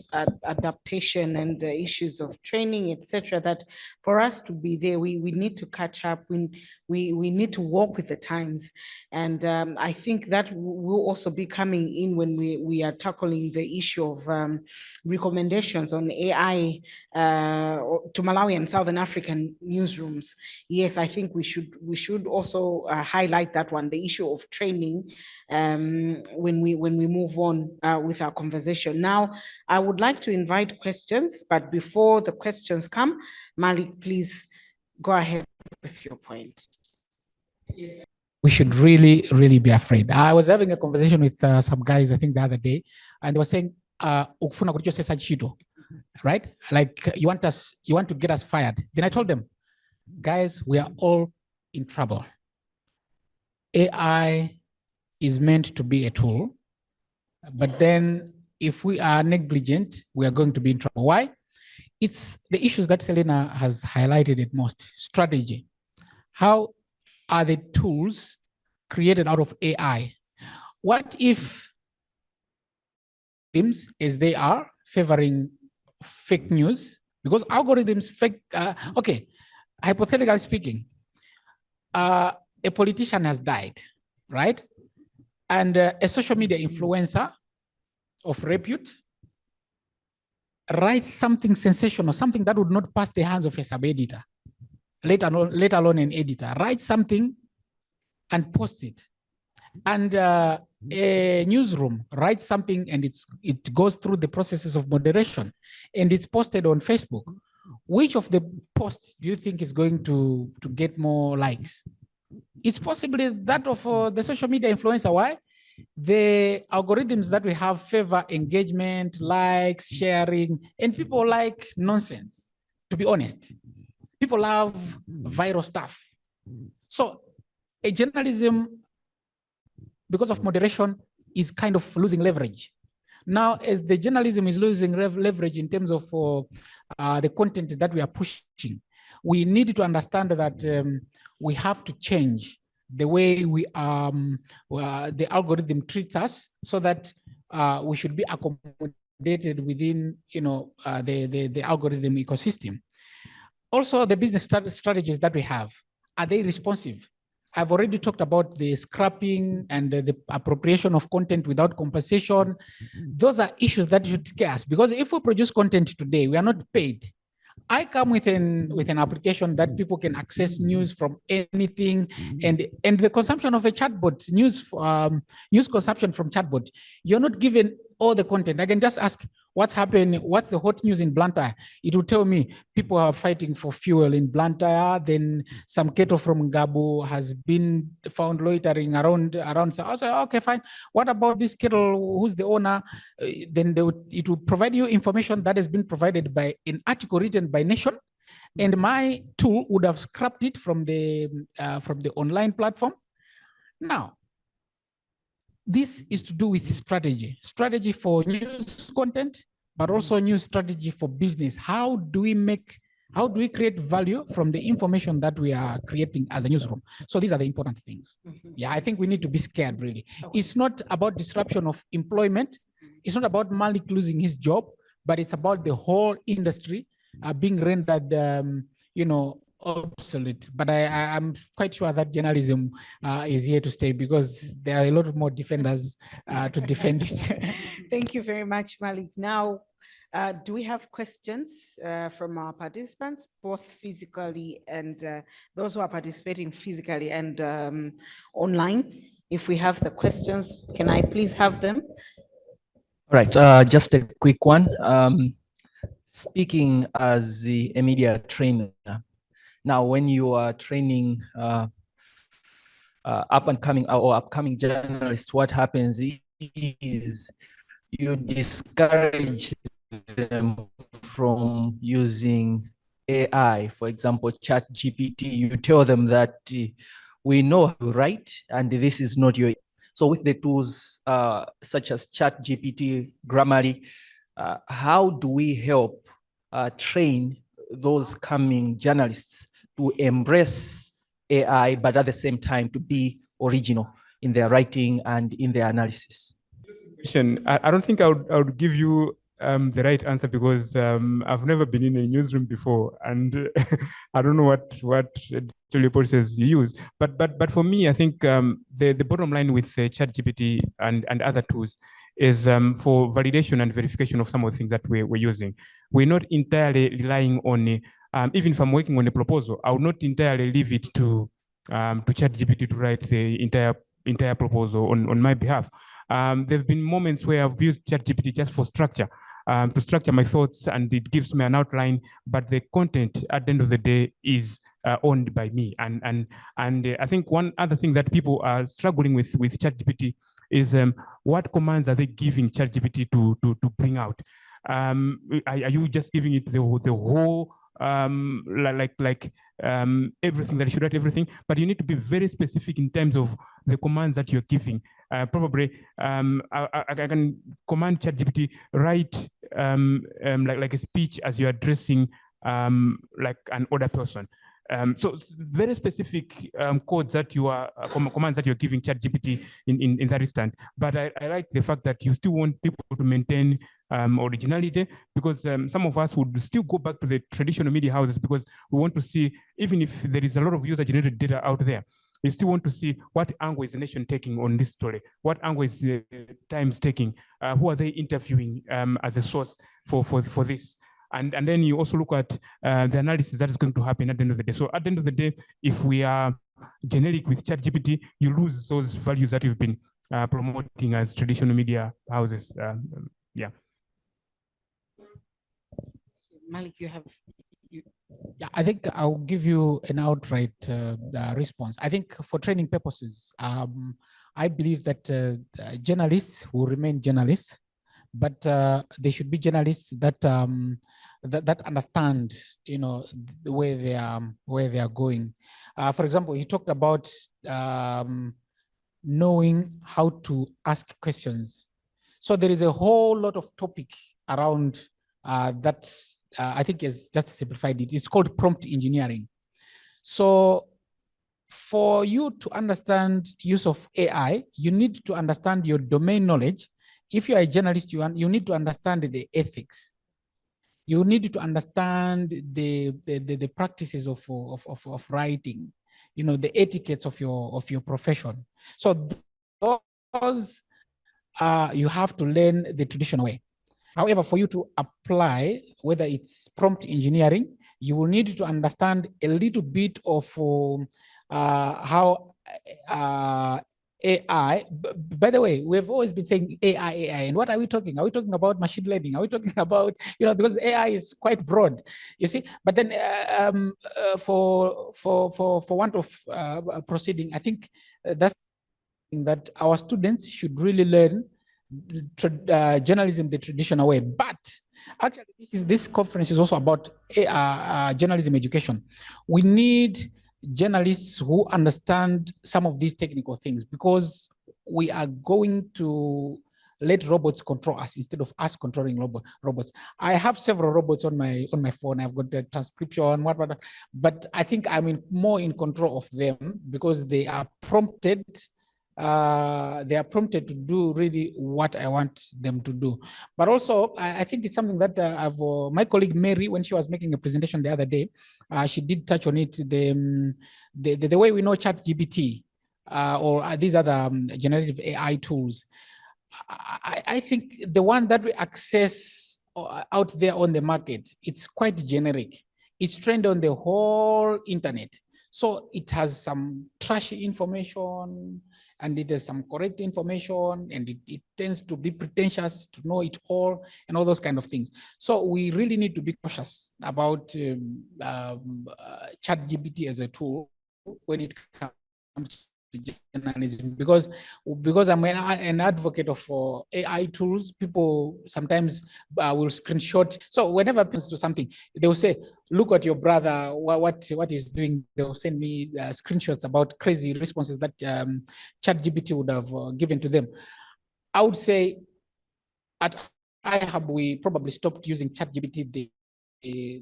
Speaker 2: adaptation and the issues of training, etc. That for us to be there, we need to catch up. We need to walk with the times, and I think that will also be coming in when we are tackling the issue of recommendations on AI to Malawi and Southern African newsrooms. Yes, I think we should also highlight that one, the issue of training, when we move on with our conversation. Now, I would like to invite questions, but before the questions come, Mallick, please go ahead with your point.
Speaker 6: We should really, really be afraid. I was having a conversation with some guys, I think the other day, and they were saying, right? Like you want to get us fired. Then I told them, guys, we are all in trouble. AI is meant to be a tool, but then if we are negligent, we are going to be in trouble. Why? It's the issues that Selina has highlighted it most. Strategy. How are the tools created out of AI? What if algorithms, as they are, favoring fake news? Because algorithms okay, hypothetically speaking, a politician has died, right? And a social media influencer of repute writes something sensational, something that would not pass the hands of a sub-editor. let alone an editor, write something and post it. And a newsroom writes something and it goes through the processes of moderation and it's posted on Facebook. Which of the posts do you think is going to get more likes? It's possibly that of the social media influencer. Why? The algorithms that we have favor engagement, likes, sharing, and people like nonsense, to be honest. People love viral stuff. So a journalism, because of moderation, is kind of losing leverage. Now, as the journalism is losing leverage in terms of the content that we are pushing, we need to understand that we have to change the way we the algorithm treats us, so that we should be accommodated within the algorithm ecosystem. Also, the business strategies that we have, are they responsive? I've already talked about the scrapping and the appropriation of content without compensation. Those are issues that should scare us, because if we produce content today, we are not paid. I come with an application that people can access news from anything, and the consumption of a chatbot, news consumption from chatbot, you're not given all the content. I can just ask, what's happening? What's the hot news in Blantyre? It will tell me people are fighting for fuel in Blantyre. Then some cattle from Gabo has been found loitering around. So I say, okay, fine. What about this cattle? Who's the owner? Then it will provide you information that has been provided by an article written by Nation, and my tool would have scrapped it from the online platform. Now, this is to do with strategy for news content, but also new strategy for business. How do we create value from the information that we are creating as a newsroom? So these are the important things. Yeah, I think we need to be scared, really. Okay. It's not about disruption of employment. It's not about Mallick losing his job, but it's about the whole industry being rendered, obsolete. But I'm quite sure that journalism is here to stay, because there are a lot more defenders to defend it.
Speaker 2: Thank you very much, Mallick. Now, do we have questions from our participants, both physically and those who are participating physically and online? If we have the questions, can I please have them?
Speaker 7: All right, just a quick one. Speaking as a media trainer, now when you are training up and coming or upcoming journalists, what happens is you discourage them from using AI, for example, ChatGPT. You tell them that we know how to write and this is not your. So with the tools such as ChatGPT, Grammarly, how do we help train those coming journalists to embrace AI, but at the same time to be original in their writing and in their analysis?
Speaker 4: I don't think I would give you the right answer, because I've never been in a newsroom before, and I don't know what policies you use. But for me, I think the bottom line with ChatGPT and other tools is for validation and verification of some of the things that we're using. We're not entirely relying on, even if I'm working on a proposal, I would not entirely leave it to ChatGPT to write the entire proposal on my behalf. There've been moments where I've used ChatGPT just for structure, to structure my thoughts, and it gives me an outline, but the content at the end of the day is owned by me. And I think one other thing that people are struggling with ChatGPT is what commands are they giving ChatGPT to bring out? Are you just giving it the whole everything that you should write everything? But you need to be very specific in terms of the commands that you're giving. Probably I can command ChatGPT write like a speech as you're addressing like an older person. So very specific codes that you are commands that you're giving ChatGPT in that instant. But I like the fact that you still want people to maintain originality, because some of us would still go back to the traditional media houses, because we want to see, even if there is a lot of user-generated data out there, you still want to see what angle is the Nation taking on this story, what angle is the Times taking, who are they interviewing as a source for this. And then you also look at the analysis that is going to happen at the end of the day. So at the end of the day, if we are generic with ChatGPT, you lose those values that you've been promoting as traditional media houses. Yeah.
Speaker 2: Mallick, you have.
Speaker 6: Yeah, I think I'll give you an outright response. I think for training purposes, I believe that journalists will remain journalists, but they should be journalists that that understand, you know, the way they are going. For example, he talked about knowing how to ask questions. So there is a whole lot of topic around that. I think is just simplified it. It's called prompt engineering. So for you to understand use of AI, you need to understand your domain knowledge. If you are a journalist, you need to understand the ethics. You need to understand the practices of writing, you know, the etiquettes of your profession. So those you have to learn the traditional way. However, for you to apply, whether it's prompt engineering, you will need to understand a little bit of how AI, by the way, we've always been saying AI, and what are we talking? Are we talking about machine learning? Are we talking about, you know, because AI is quite broad, you see? But then for want of proceeding, I think that's that our students should really learn journalism the traditional way. But actually, this conference is also about journalism education. We need journalists who understand some of these technical things, because we are going to let robots control us instead of us controlling robots. I have several robots on my phone. I've got the transcription, but I think I'm more in control of them because they are prompted. They are prompted to do really what I want them to do. But also, I think it's something that my colleague Mary, when she was making a presentation the other day, she did touch on it. The way we know ChatGPT or these other generative AI tools, I think the one that we access out there on the market, it's quite generic. It's trained on the whole internet. So it has some trashy information, and it has some correct information, and it tends to be pretentious to know it all, and all those kind of things. So we really need to be cautious about ChatGPT as a tool when it comes to journalism, because I'm an advocate of AI tools. People sometimes will screenshot. So whenever it happens to something, they will say, look at your brother, what he's doing. They'll send me screenshots about crazy responses that ChatGPT would have given to them. I would say at iHub, we probably stopped using ChatGPT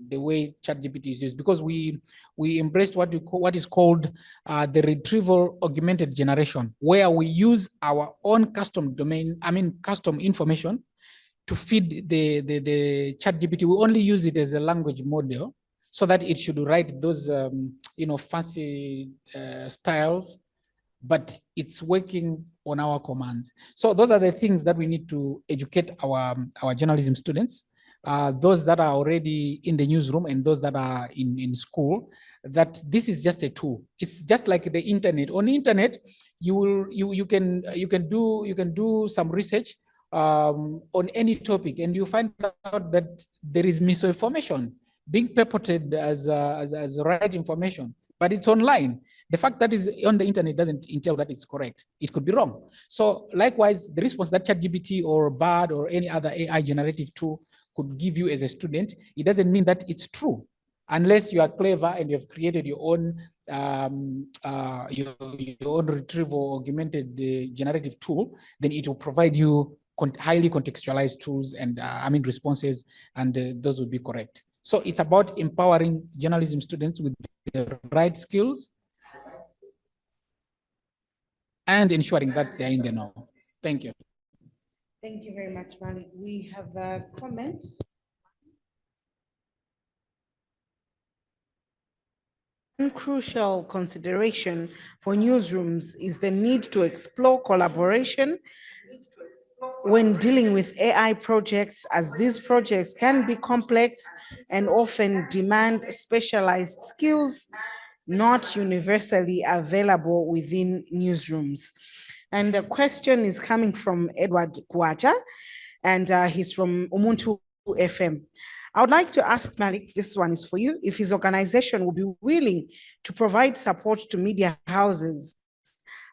Speaker 6: the way ChatGPT is used, because we embraced what is called the retrieval augmented generation, where we use our own custom custom information to feed the ChatGPT. We only use it as a language model so that it should write those fancy styles, but it's working on our commands. So those are the things that we need to educate our journalism students, those that are already in the newsroom and those that are in school, that this is just a tool. It's just like the internet. On the internet, you can do some research on any topic, and you find out that there is misinformation being purported as right information, but it's online. The fact that is on the internet doesn't entail that it's correct. It could be wrong. So likewise, the response that ChatGPT or BARD or any other AI generative tool could give you as a student, it doesn't mean that it's true, unless you are clever and you have created your own retrieval augmented generative tool. Then it will provide you highly contextualized tools and responses, and those will be correct. So it's about empowering journalism students with the right skills and ensuring that they're in the know. Thank you.
Speaker 2: Thank you very much, Mallick. We have comments. One crucial consideration for newsrooms is the need to explore collaboration when dealing with AI projects, as these projects can be complex and often demand specialized skills not universally available within newsrooms. And the question is coming from Edward Kwacha, and he's from Umuntu FM. I would like to ask Mallick, this one is for you, if his organization will be willing to provide support to media houses,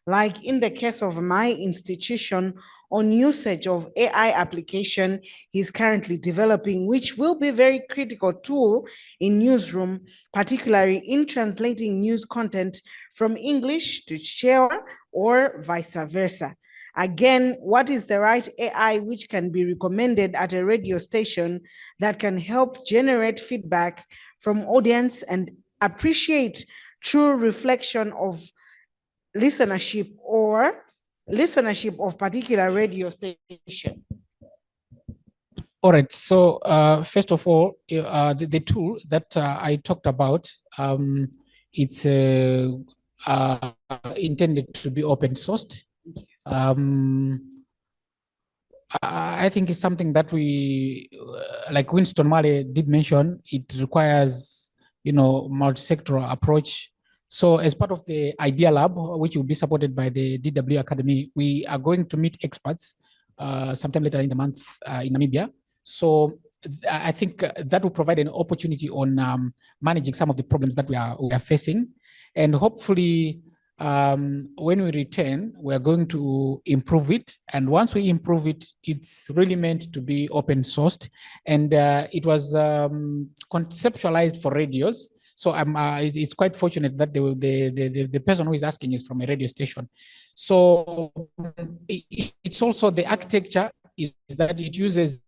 Speaker 2: like in the case of my institution, on usage of AI application he's currently developing, which will be a very critical tool in Newsroom, particularly in translating news content from English to Chewa or vice versa. Again, what is the right AI which can be recommended at a radio station that can help generate feedback from audience and appreciate true reflection of listenership of particular radio station?
Speaker 6: All right. So first of all, the tool that I talked about, it's intended to be open sourced. I think it's something that we, like Winston Mallick did mention, it requires, multi-sectoral approach. So as part of the Idea Lab, which will be supported by the DW Academy, we are going to meet experts sometime later in the month in Namibia. So I think that will provide an opportunity on managing some of the problems that we are facing. And hopefully, when we return, we are going to improve it. And once we improve it, it's really meant to be open sourced. And it was conceptualized for radios. So it's quite fortunate that the person who is asking is from a radio station. So it's also the architecture is that it uses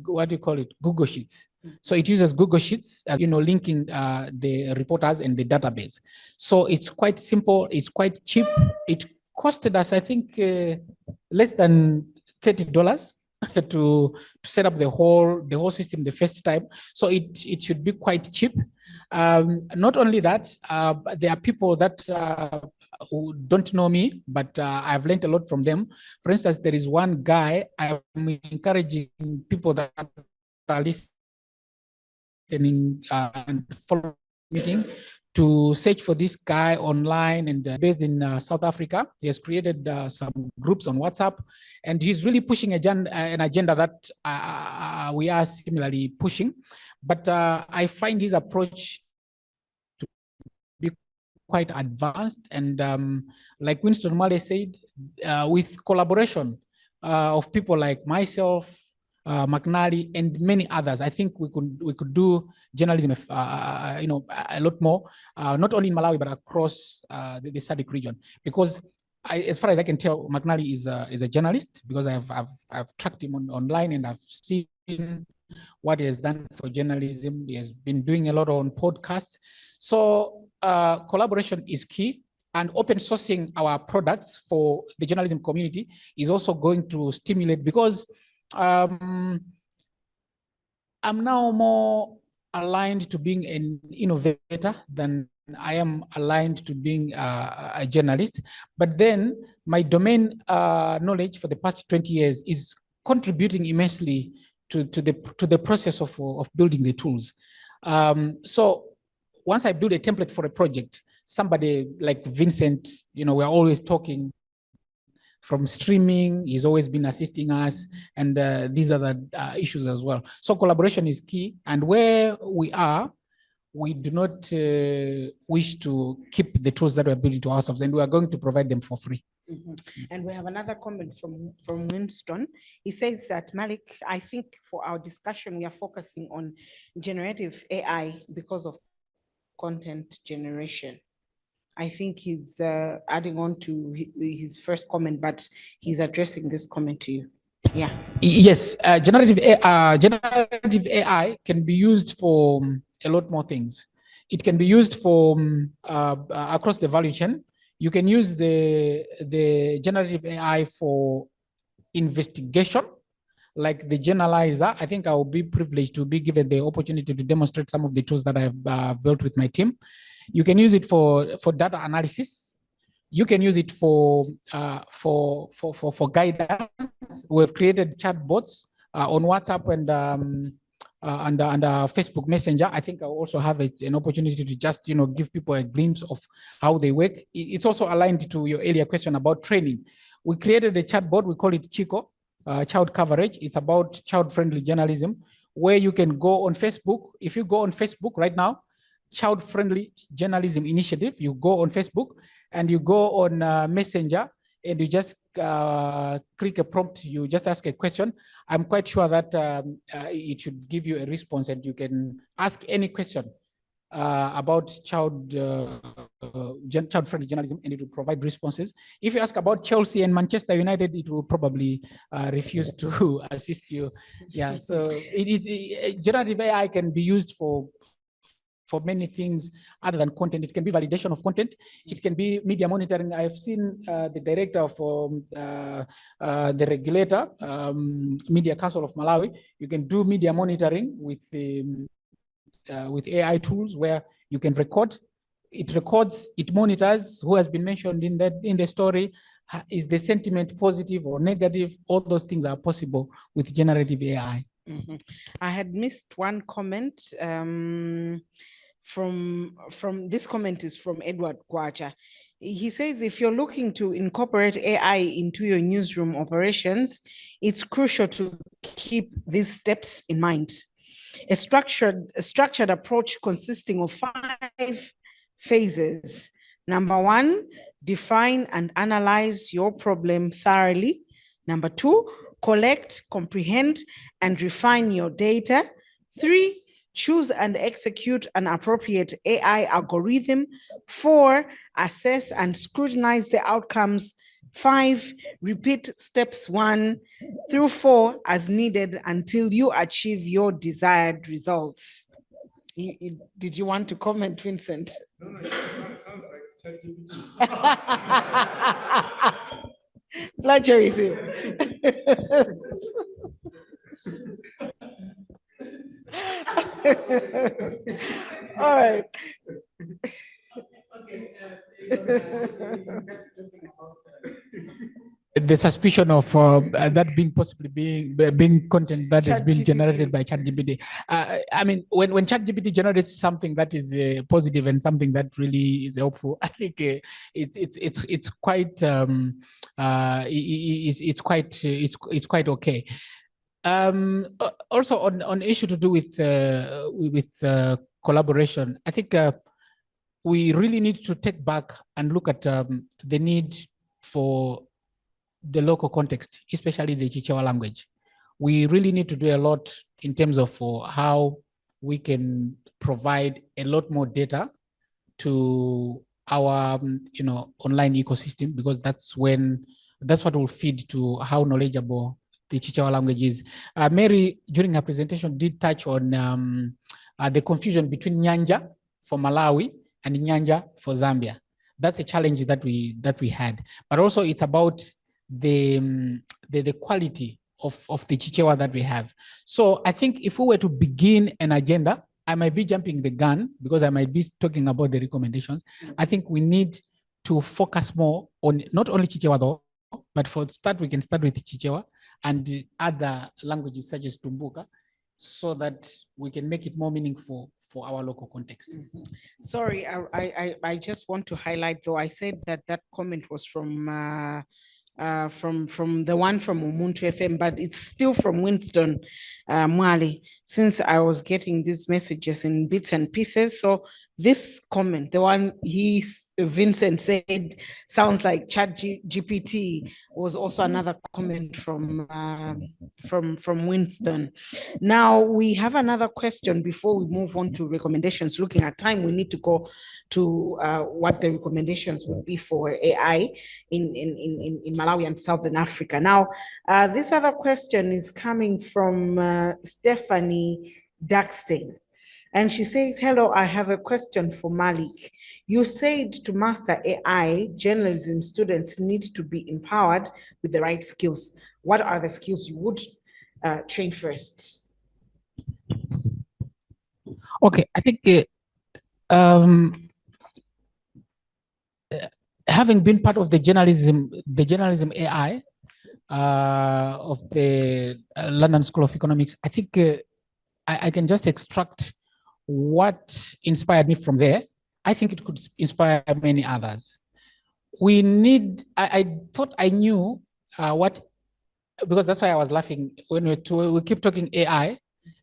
Speaker 6: what do you call it, Google Sheets. So it uses Google Sheets, linking the reporters and the database. So it's quite simple. It's quite cheap. It costed us, I think, less than $30 to set up the whole system the first time. So it should be quite cheap. Not only that, there are people that who don't know me, but I've learned a lot from them. For instance, there is one guy I'm encouraging people that are listening and follow meeting to search for this guy online, and based in South Africa. He has created some groups on WhatsApp, and he's really pushing an agenda that we are similarly pushing. But I find his approach to be quite advanced, and like Winston Mallick said, with collaboration of people like myself, Mnela, and many others, I think we could do journalism, a lot more, not only in Malawi but across the SADC region. Because as far as I can tell, Mnela is a journalist, because I've tracked him online, and I've seen what he has done for journalism. He has been doing a lot on podcasts. So collaboration is key. And open sourcing our products for the journalism community is also going to stimulate, because I'm now more aligned to being an innovator than I am aligned to being a journalist. But then my domain knowledge for the past 20 years is contributing immensely to the process of building the tools. So once I build a template for a project, somebody like Vincent, we're always talking from streaming, he's always been assisting us, and these are the issues as well. So collaboration is key, and where we are, we do not wish to keep the tools that we're building to ourselves, and we are going to provide them for free.
Speaker 2: Mm-hmm. And we have another comment from Winston. He says that, Mallick, I think for our discussion, we are focusing on generative AI because of content generation. I think he's adding on to his first comment, but he's addressing this comment to you. Yeah.
Speaker 6: Yes, generative AI can be used for a lot more things. It can be used for across the value chain. You can use the generative AI for investigation, like the journalizer. I think I will be privileged to be given the opportunity to demonstrate some of the tools that I've built with my team. You can use it for data analysis. You can use it for guidance. We've created chatbots on WhatsApp and Facebook Messenger. I think I also have an opportunity to just give people a glimpse of how they work. It's also aligned to your earlier question about training. We created a chatbot. We call it Chico, child coverage. It's about child-friendly journalism, where you can go on Facebook. If you go on Facebook right now, Child-Friendly Journalism Initiative, you go on Facebook and you go on Messenger and you just click a prompt, you just ask a question. I'm quite sure that it should give you a response, and you can ask any question about child-friendly journalism, and it will provide responses. If you ask about Chelsea and Manchester United, it will probably refuse to assist you. Yeah, so generative AI can be used for many things other than content. It can be validation of content. It can be media monitoring. I've seen the director for the regulator, Media Council of Malawi. You can do media monitoring with AI tools where you can record. It records, it monitors who has been mentioned in the story. Is the sentiment positive or negative? All those things are possible with generative AI.
Speaker 2: Mm-hmm. I had missed one comment. From this comment is from Edward Kwacha. He says, if you're looking to incorporate AI into your newsroom operations, it's crucial to keep these steps in mind. A structured approach consisting of 5 phases. Number 1, define and analyze your problem thoroughly. Number 2, collect, comprehend, and refine your data. 3, choose and execute an appropriate AI algorithm. 4, assess and scrutinize the outcomes. 5, repeat steps 1 through 4 as needed until you achieve your desired results. Did you want to comment, Vincent?
Speaker 4: No, it sounds like ChatGPT.
Speaker 2: Plagiarism. All right.
Speaker 6: The suspicion of that being possibly being content that has been generated by ChatGPT. I mean, when ChatGPT generates something that is positive and something that really is helpful, I think it's quite it's quite okay. Also on issue to do with collaboration, I think we really need to take back and look at the need for the local context, especially the Chichewa language. We really need to do a lot in terms of how we can provide a lot more data to our online ecosystem, because that's what will feed to how knowledgeable the Chichewa language is. Mary, during her presentation, did touch on the confusion between Nyanja for Malawi and Nyanja for Zambia. That's a challenge that we had, but also it's about the quality of the Chichewa that we have. So I think if we were to begin an agenda, I might be jumping the gun because I might be talking about the recommendations. I think we need to focus more on not only Chichewa though, but for start, we can start with Chichewa and other languages such as Tumbuka, so that we can make it more meaningful for our local context.
Speaker 2: Mm-hmm. Sorry, I just want to highlight though, I said that comment was from the one from Umuntu FM, but it's still from Winston Mwali, since I was getting these messages in bits and pieces. So this comment, the one Vincent said sounds like ChatGPT, was also another comment from Winston. Now we have another question before we move on to recommendations. Looking at time, we need to go to what the recommendations would be for AI in Malawi and Southern Africa. Now, this other question is coming from Stephanie Daxton. And she says, hello, I have a question for Mallick. You said to master AI, journalism students need to be empowered with the right skills. What are the skills you would train first?
Speaker 6: Okay, I think having been part of the journalism AI of the London School of Economics, I think I can just extract what inspired me from there. I think it could inspire many others. We need, I thought I knew what, because that's why I was laughing when we keep talking AI,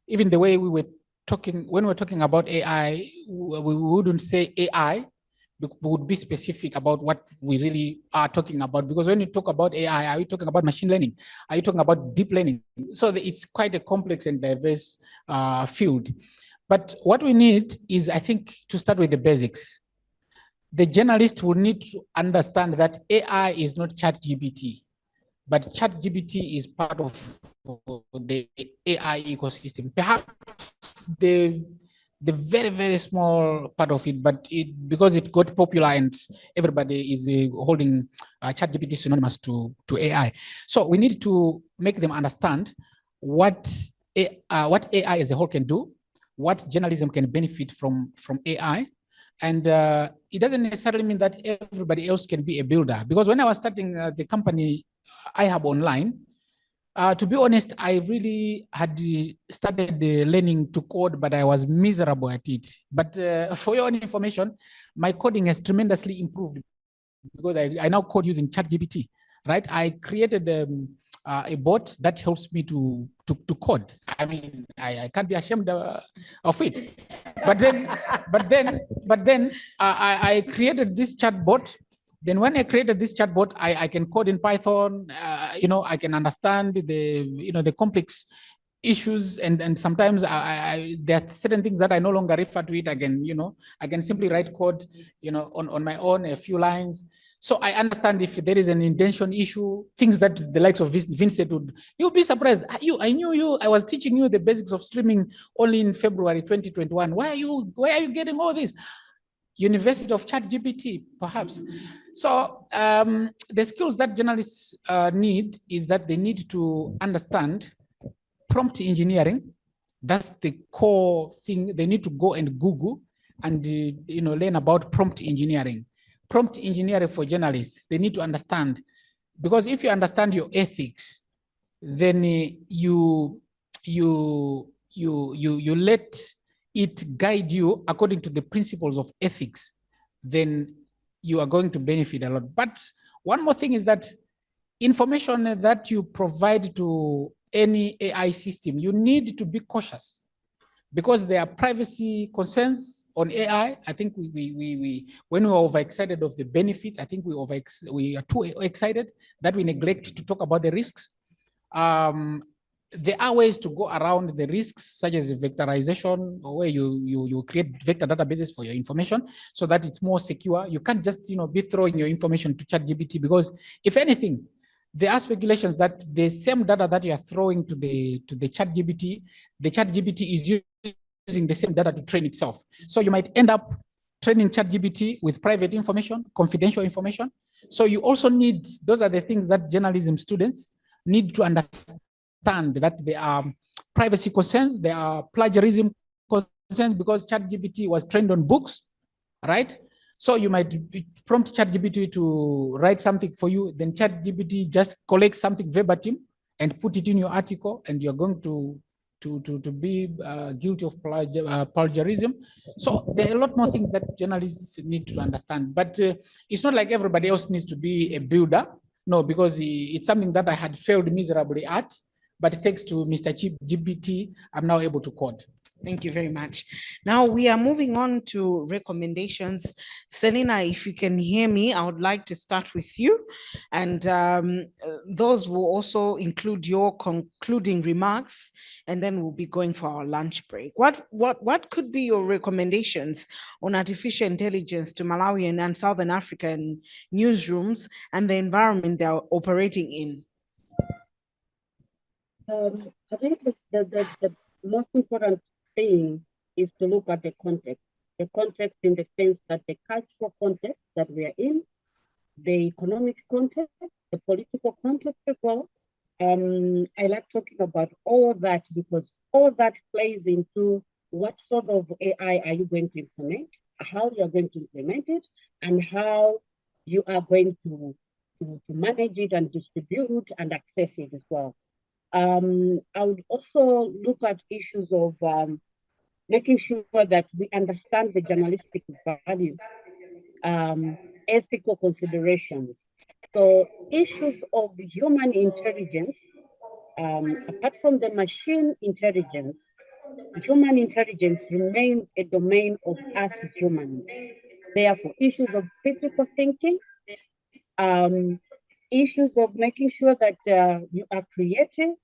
Speaker 6: even the way we were talking, when we're talking about AI, we wouldn't say AI, we would be specific about what we really are talking about. Because when you talk about AI, are you talking about machine learning? Are you talking about deep learning? So it's quite a complex and diverse field. But what we need is, I think, to start with the basics. The journalist will need to understand that AI is not ChatGPT, but ChatGPT is part of the AI ecosystem. Perhaps the very, very small part of it, but because it got popular and everybody is holding ChatGPT synonymous to AI. So we need to make them understand what AI as a whole can do, what journalism can benefit from AI. And it doesn't necessarily mean that everybody else can be a builder. Because when I was starting the company iHubOnline, to be honest, I really had started learning to code, but I was miserable at it. But for your own information, my coding has tremendously improved because I now code using ChatGPT, right? I created a bot that helps me to code. I mean, I can't be ashamed of it. But then I created this chatbot. Then when I created this chatbot, I can code in Python. I can understand the complex issues, and sometimes there are certain things that I no longer refer to it again. I can simply write code, on my own, a few lines. So I understand if there is an indentation issue, things that the likes of Vincent you'll be surprised. I knew you. I was teaching you the basics of streaming only in February 2021. Why are you getting all this? University of ChatGPT, perhaps. So the skills that journalists need is that they need to understand prompt engineering. That's the core thing. They need to go and Google and learn about prompt engineering. Prompt engineering for journalists, they need to understand, because if you understand your ethics, then you let it guide you according to the principles of ethics, then you are going to benefit a lot. But one more thing is that information that you provide to any AI system, you need to be cautious, because there are privacy concerns on AI. I think when we are overexcited of the benefits, I think we are too excited that we neglect to talk about the risks. There are ways to go around the risks, such as vectorization, where you create vector databases for your information so that it's more secure. You can't just be throwing your information to ChatGPT, because if anything, there are speculations that the same data that you are throwing to the ChatGPT, the ChatGPT is using the same data to train itself. So you might end up training ChatGPT with private information, confidential information. So you also need, those are the things that journalism students need to understand, that there are privacy concerns, there are plagiarism concerns, because ChatGPT was trained on books, right? So you might prompt ChatGPT to write something for you, then ChatGPT just collects something verbatim and put it in your article, and you're going to be guilty of plagiarism. So there are a lot more things that journalists need to understand. But it's not like everybody else needs to be a builder. No, because it's something that I had failed miserably at. But thanks to Mr. GPT, I'm now able to code.
Speaker 2: Thank you very much. Now we are moving on to recommendations. Selina, if you can hear me, I would like to start with you. And those will also include your concluding remarks, and then we'll be going for our lunch break. What could be your recommendations on artificial intelligence to Malawian and Southern African newsrooms and the environment they're operating in?
Speaker 5: I think the most important thing is to look at the context in the sense that the cultural context that we are in, the economic context, the political context as well. I like talking about all that, because all that plays into what sort of AI are you going to implement, how you are going to implement it, and how you are going to manage it and distribute and access it as well. I would also look at issues of making sure that we understand the journalistic values, ethical considerations. So issues of human intelligence, apart from the machine intelligence, human intelligence remains a domain of us humans. Therefore, issues of critical thinking, issues of making sure that you are creativity,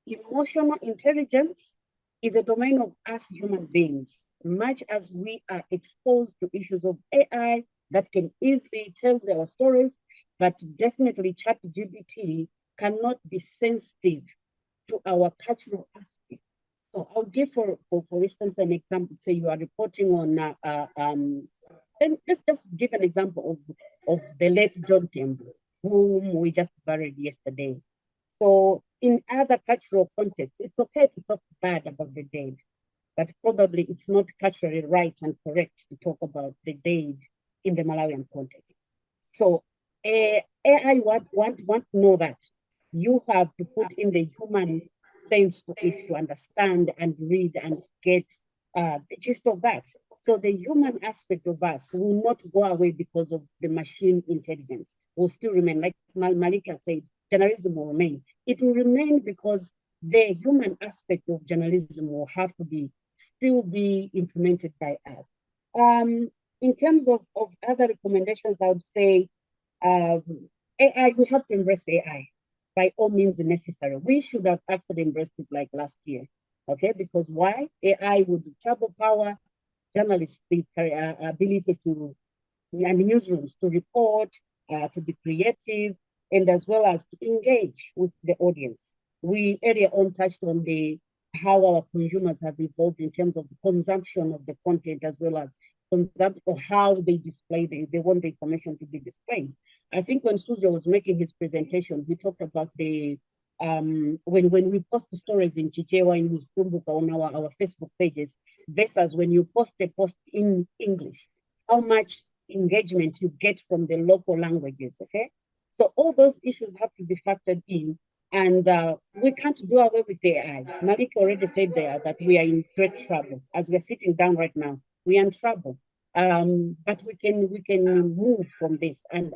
Speaker 5: emotional intelligence is a domain of us human beings. Much as we are exposed to issues of AI that can easily tell our stories, but definitely ChatGPT cannot be sensitive to our cultural aspect. So I'll give, for instance, an example. Say you are reporting on, and let's just give an example of the late John Tembo, whom we just buried yesterday. So in other cultural contexts, it's okay to talk bad about the dead, but probably it's not culturally right and correct to talk about the dead in the Malawian context. So AI want to know that you have to put in the human sense to it to understand and read and get the gist of that. So the human aspect of us will not go away because of the machine intelligence. Will still remain, like Mallick said, journalism will remain. It will remain because the human aspect of journalism will have to still be implemented by us. In terms of other recommendations, I would say AI, we have to embrace AI by all means necessary. We should have actually embraced it like last year, okay? Because why? AI would double power journalists' ability to, and newsrooms to report, to be creative, and as well as to engage with the audience. We earlier on touched on how our consumers have evolved in terms of the consumption of the content, as well as or how they display, they want the information to be displayed. I think when Suja was making his presentation, we talked about the when we post the stories in Chichewa, in Muskumbuka, on our Facebook pages, versus when you post a post in English, how much engagement you get from the local languages, okay? So all those issues have to be factored in, and we can't do away with AI. Mallick already said there that we are in great trouble. As we're sitting down right now, we are in trouble. But we can move from this and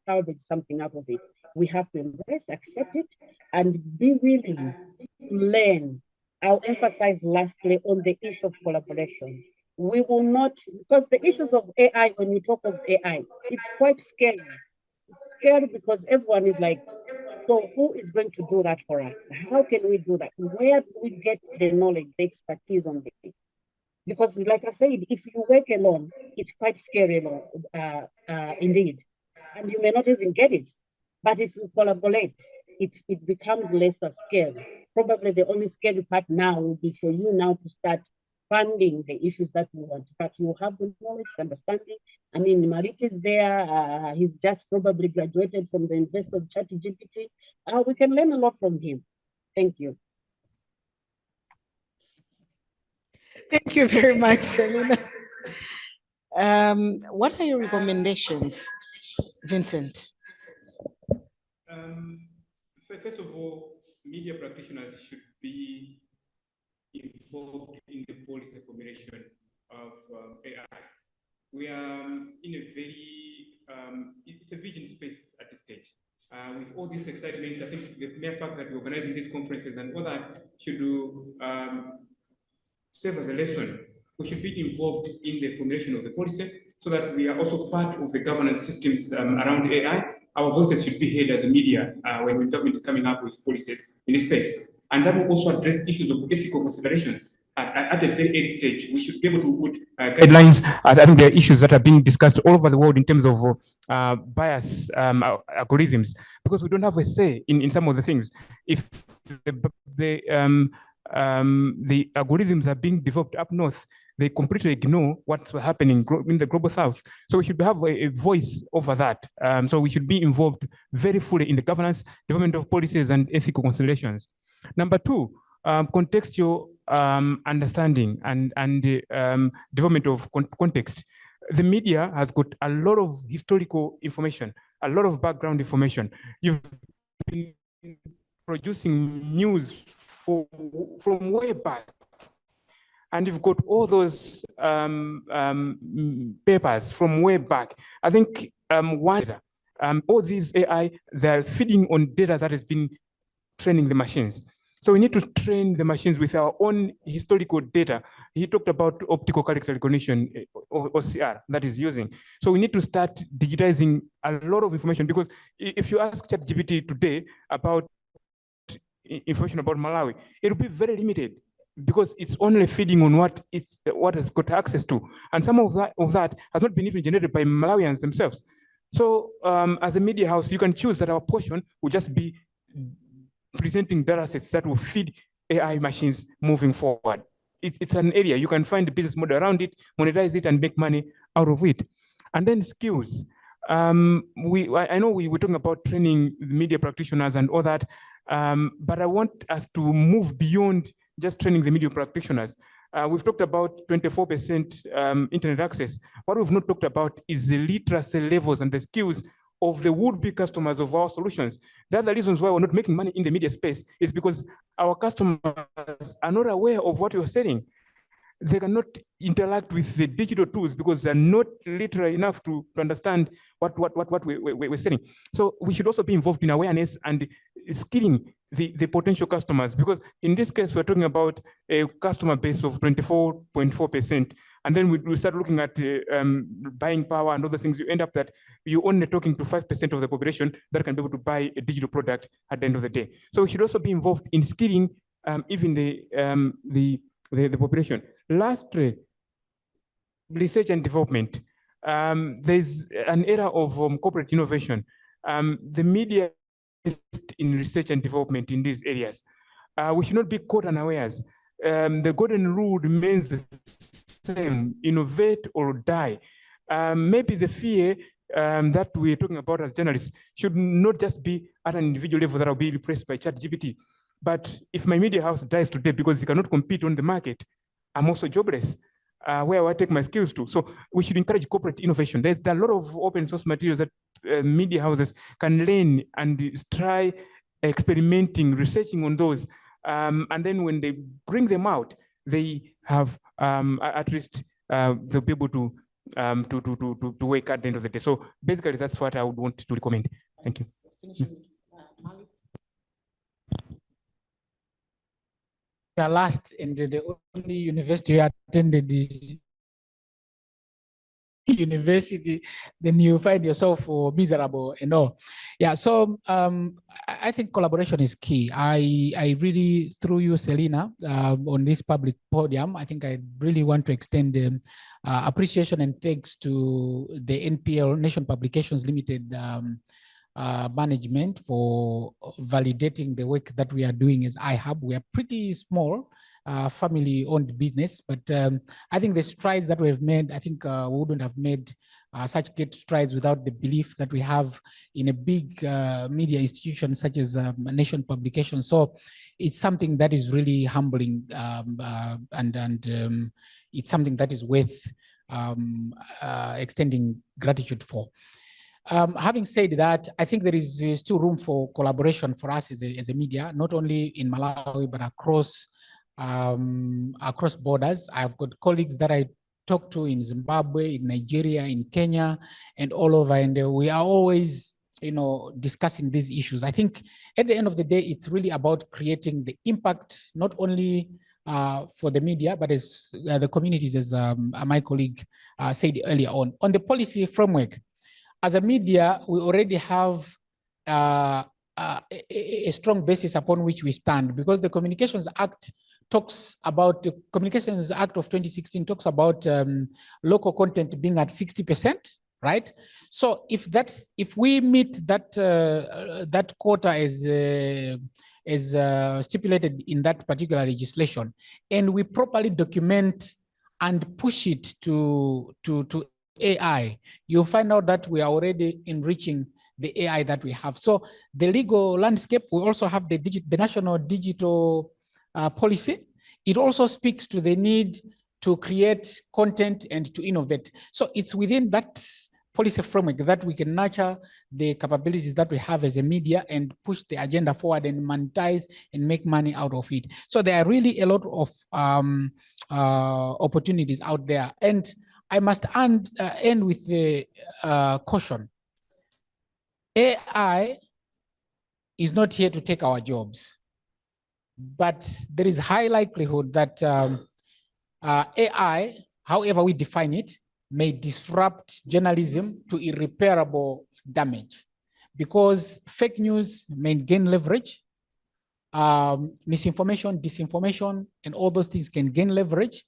Speaker 5: salvage something out of it. We have to embrace, accept it, and be willing to learn. I'll emphasize lastly on the issue of collaboration. We will not, because the issues of AI, when we talk of AI, it's quite scary. It's scary because everyone is like, so who is going to do that for us? How can we do that? Where do we get the knowledge, the expertise on this? Because like I said, if you work alone, it's quite scary indeed. And you may not even get it. But if you collaborate, it becomes lesser scary. Probably the only scary part now will be for you now to start funding the issues that you want. But you have the knowledge, the understanding. I mean, Mallick is there. He's just probably graduated from the University of ChatGPT. We can learn a lot from him. Thank you.
Speaker 2: Thank you very much, Selina. What are your recommendations, Vincent?
Speaker 4: First of all, media practitioners should be involved in the policy formulation of AI. We are in a very, it's a vision space at this stage. With all these excitements, I think the mere fact that we're organizing these conferences and all that should serve as a lesson. We should be involved in the formulation of the policy so that we are also part of the governance systems around AI. Our voices should be heard as a media when the government is coming up with policies in this space. And that will also address issues of ethical considerations. At a very early stage, we should be able to put guidelines. I think there are issues that are being discussed all over the world in terms of bias algorithms, because we don't have a say in some of the things. If the algorithms are being developed up north, they completely ignore what's happening in the global south. So we should have a voice over that. So we should be involved very fully in the governance, development of policies, and ethical considerations. Number two, contextual understanding and development of context. the media has got a lot of historical information, a lot of background information. You've been producing news from way back, and you've got all those papers from way back. I think all these AI, they're feeding on data that has been training the machines. So we need to train the machines with our own historical data. He talked about optical character recognition, OCR, that is using. So we need to start digitizing a lot of information, because if you ask ChatGPT today about information about Malawi, it will be very limited, because it's only feeding on what it's got access to. And some of that has not been even generated by Malawians themselves. So as a media house, you can choose that our portion will just be presenting data sets that will feed AI machines moving forward. It's an area you can find the business model around it, monetize it, and make money out of it. And then skills. I know we were talking about training media practitioners and all that, but I want us to move beyond just training the media practitioners. We've talked about 24% internet access. What we've not talked about is the literacy levels and the skills of the would-be customers of our solutions. The other reasons why we're not making money in the media space is because our customers are not aware of what you're selling. They cannot interact with the digital tools because they're not literate enough to understand what we're selling. So we should also be involved in awareness and skilling the potential customers, because in this case, we're talking about a customer base of 24.4%. And then we start looking at buying power and other things. You end up that you're only talking to 5% of the population that can be able to buy a digital product at the end of the day. So we should also be involved in skilling even the population. Lastly, research and development. There's an era of corporate innovation. The media is in research and development in these areas. We should not be caught unawares. The golden rule remains the same: innovate or die. Maybe the fear that we're talking about as journalists should not just be at an individual level that will be replaced by ChatGPT. But if my media house dies today because it cannot compete on the market, I'm also jobless. Where will I take my skills to? So we should encourage corporate innovation. There are a lot of open source materials that media houses can learn and try experimenting, researching on those. And then when they bring them out, they have at least they'll be able to work at the end of the day. So basically, that's what I would want to recommend. Thank you.
Speaker 6: Last, and the only university I attended the university, then you find yourself miserable and all. Yeah, so I think collaboration is key. I really, through you, Selina, on this public podium, I think I really want to extend appreciation and thanks to the NPL, Nation Publications Limited management for validating the work that we are doing as iHub. We are pretty small, family-owned business, but I think the strides that we have made, I think we wouldn't have made such great strides without the belief that we have in a big media institution such as Nation Publications. So it's something that is really humbling, and it's something that is worth extending gratitude for. Having said that, I think there is still room for collaboration for us as a media, not only in Malawi, but across borders. I've got colleagues that I talk to in Zimbabwe, in Nigeria, in Kenya, and all over, and we are always, discussing these issues. I think at the end of the day, it's really about creating the impact, not only for the media, but as the communities, as my colleague said earlier on the policy framework. As a media, we already have a strong basis upon which we stand, because the Communications Act talks about, the Communications Act of 2016 talks about local content being at 60%, right? So if we meet that that quota as stipulated in that particular legislation, and we properly document and push it to AI, you'll find out that we are already enriching the AI that we have. So the legal landscape, we also have the national digital policy. It also speaks to the need to create content and to innovate. So it's within that policy framework that we can nurture the capabilities that we have as a media and push the agenda forward and monetize and make money out of it. So there are really a lot of opportunities out there. And I must end with the caution. AI is not here to take our jobs, but there is high likelihood that AI, however we define it, may disrupt journalism to irreparable damage, because fake news may gain leverage, misinformation, disinformation, and all those things can gain leverage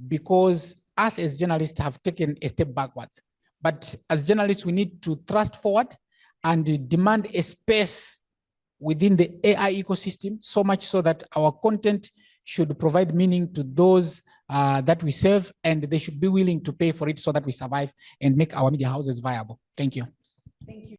Speaker 6: because us as journalists have taken a step backwards. But as journalists, we need to thrust forward and demand a space within the AI ecosystem, so much so that our content should provide meaning to those that we serve, and they should be willing to pay for it so that we survive and make our media houses viable. Thank you.
Speaker 2: Thank you.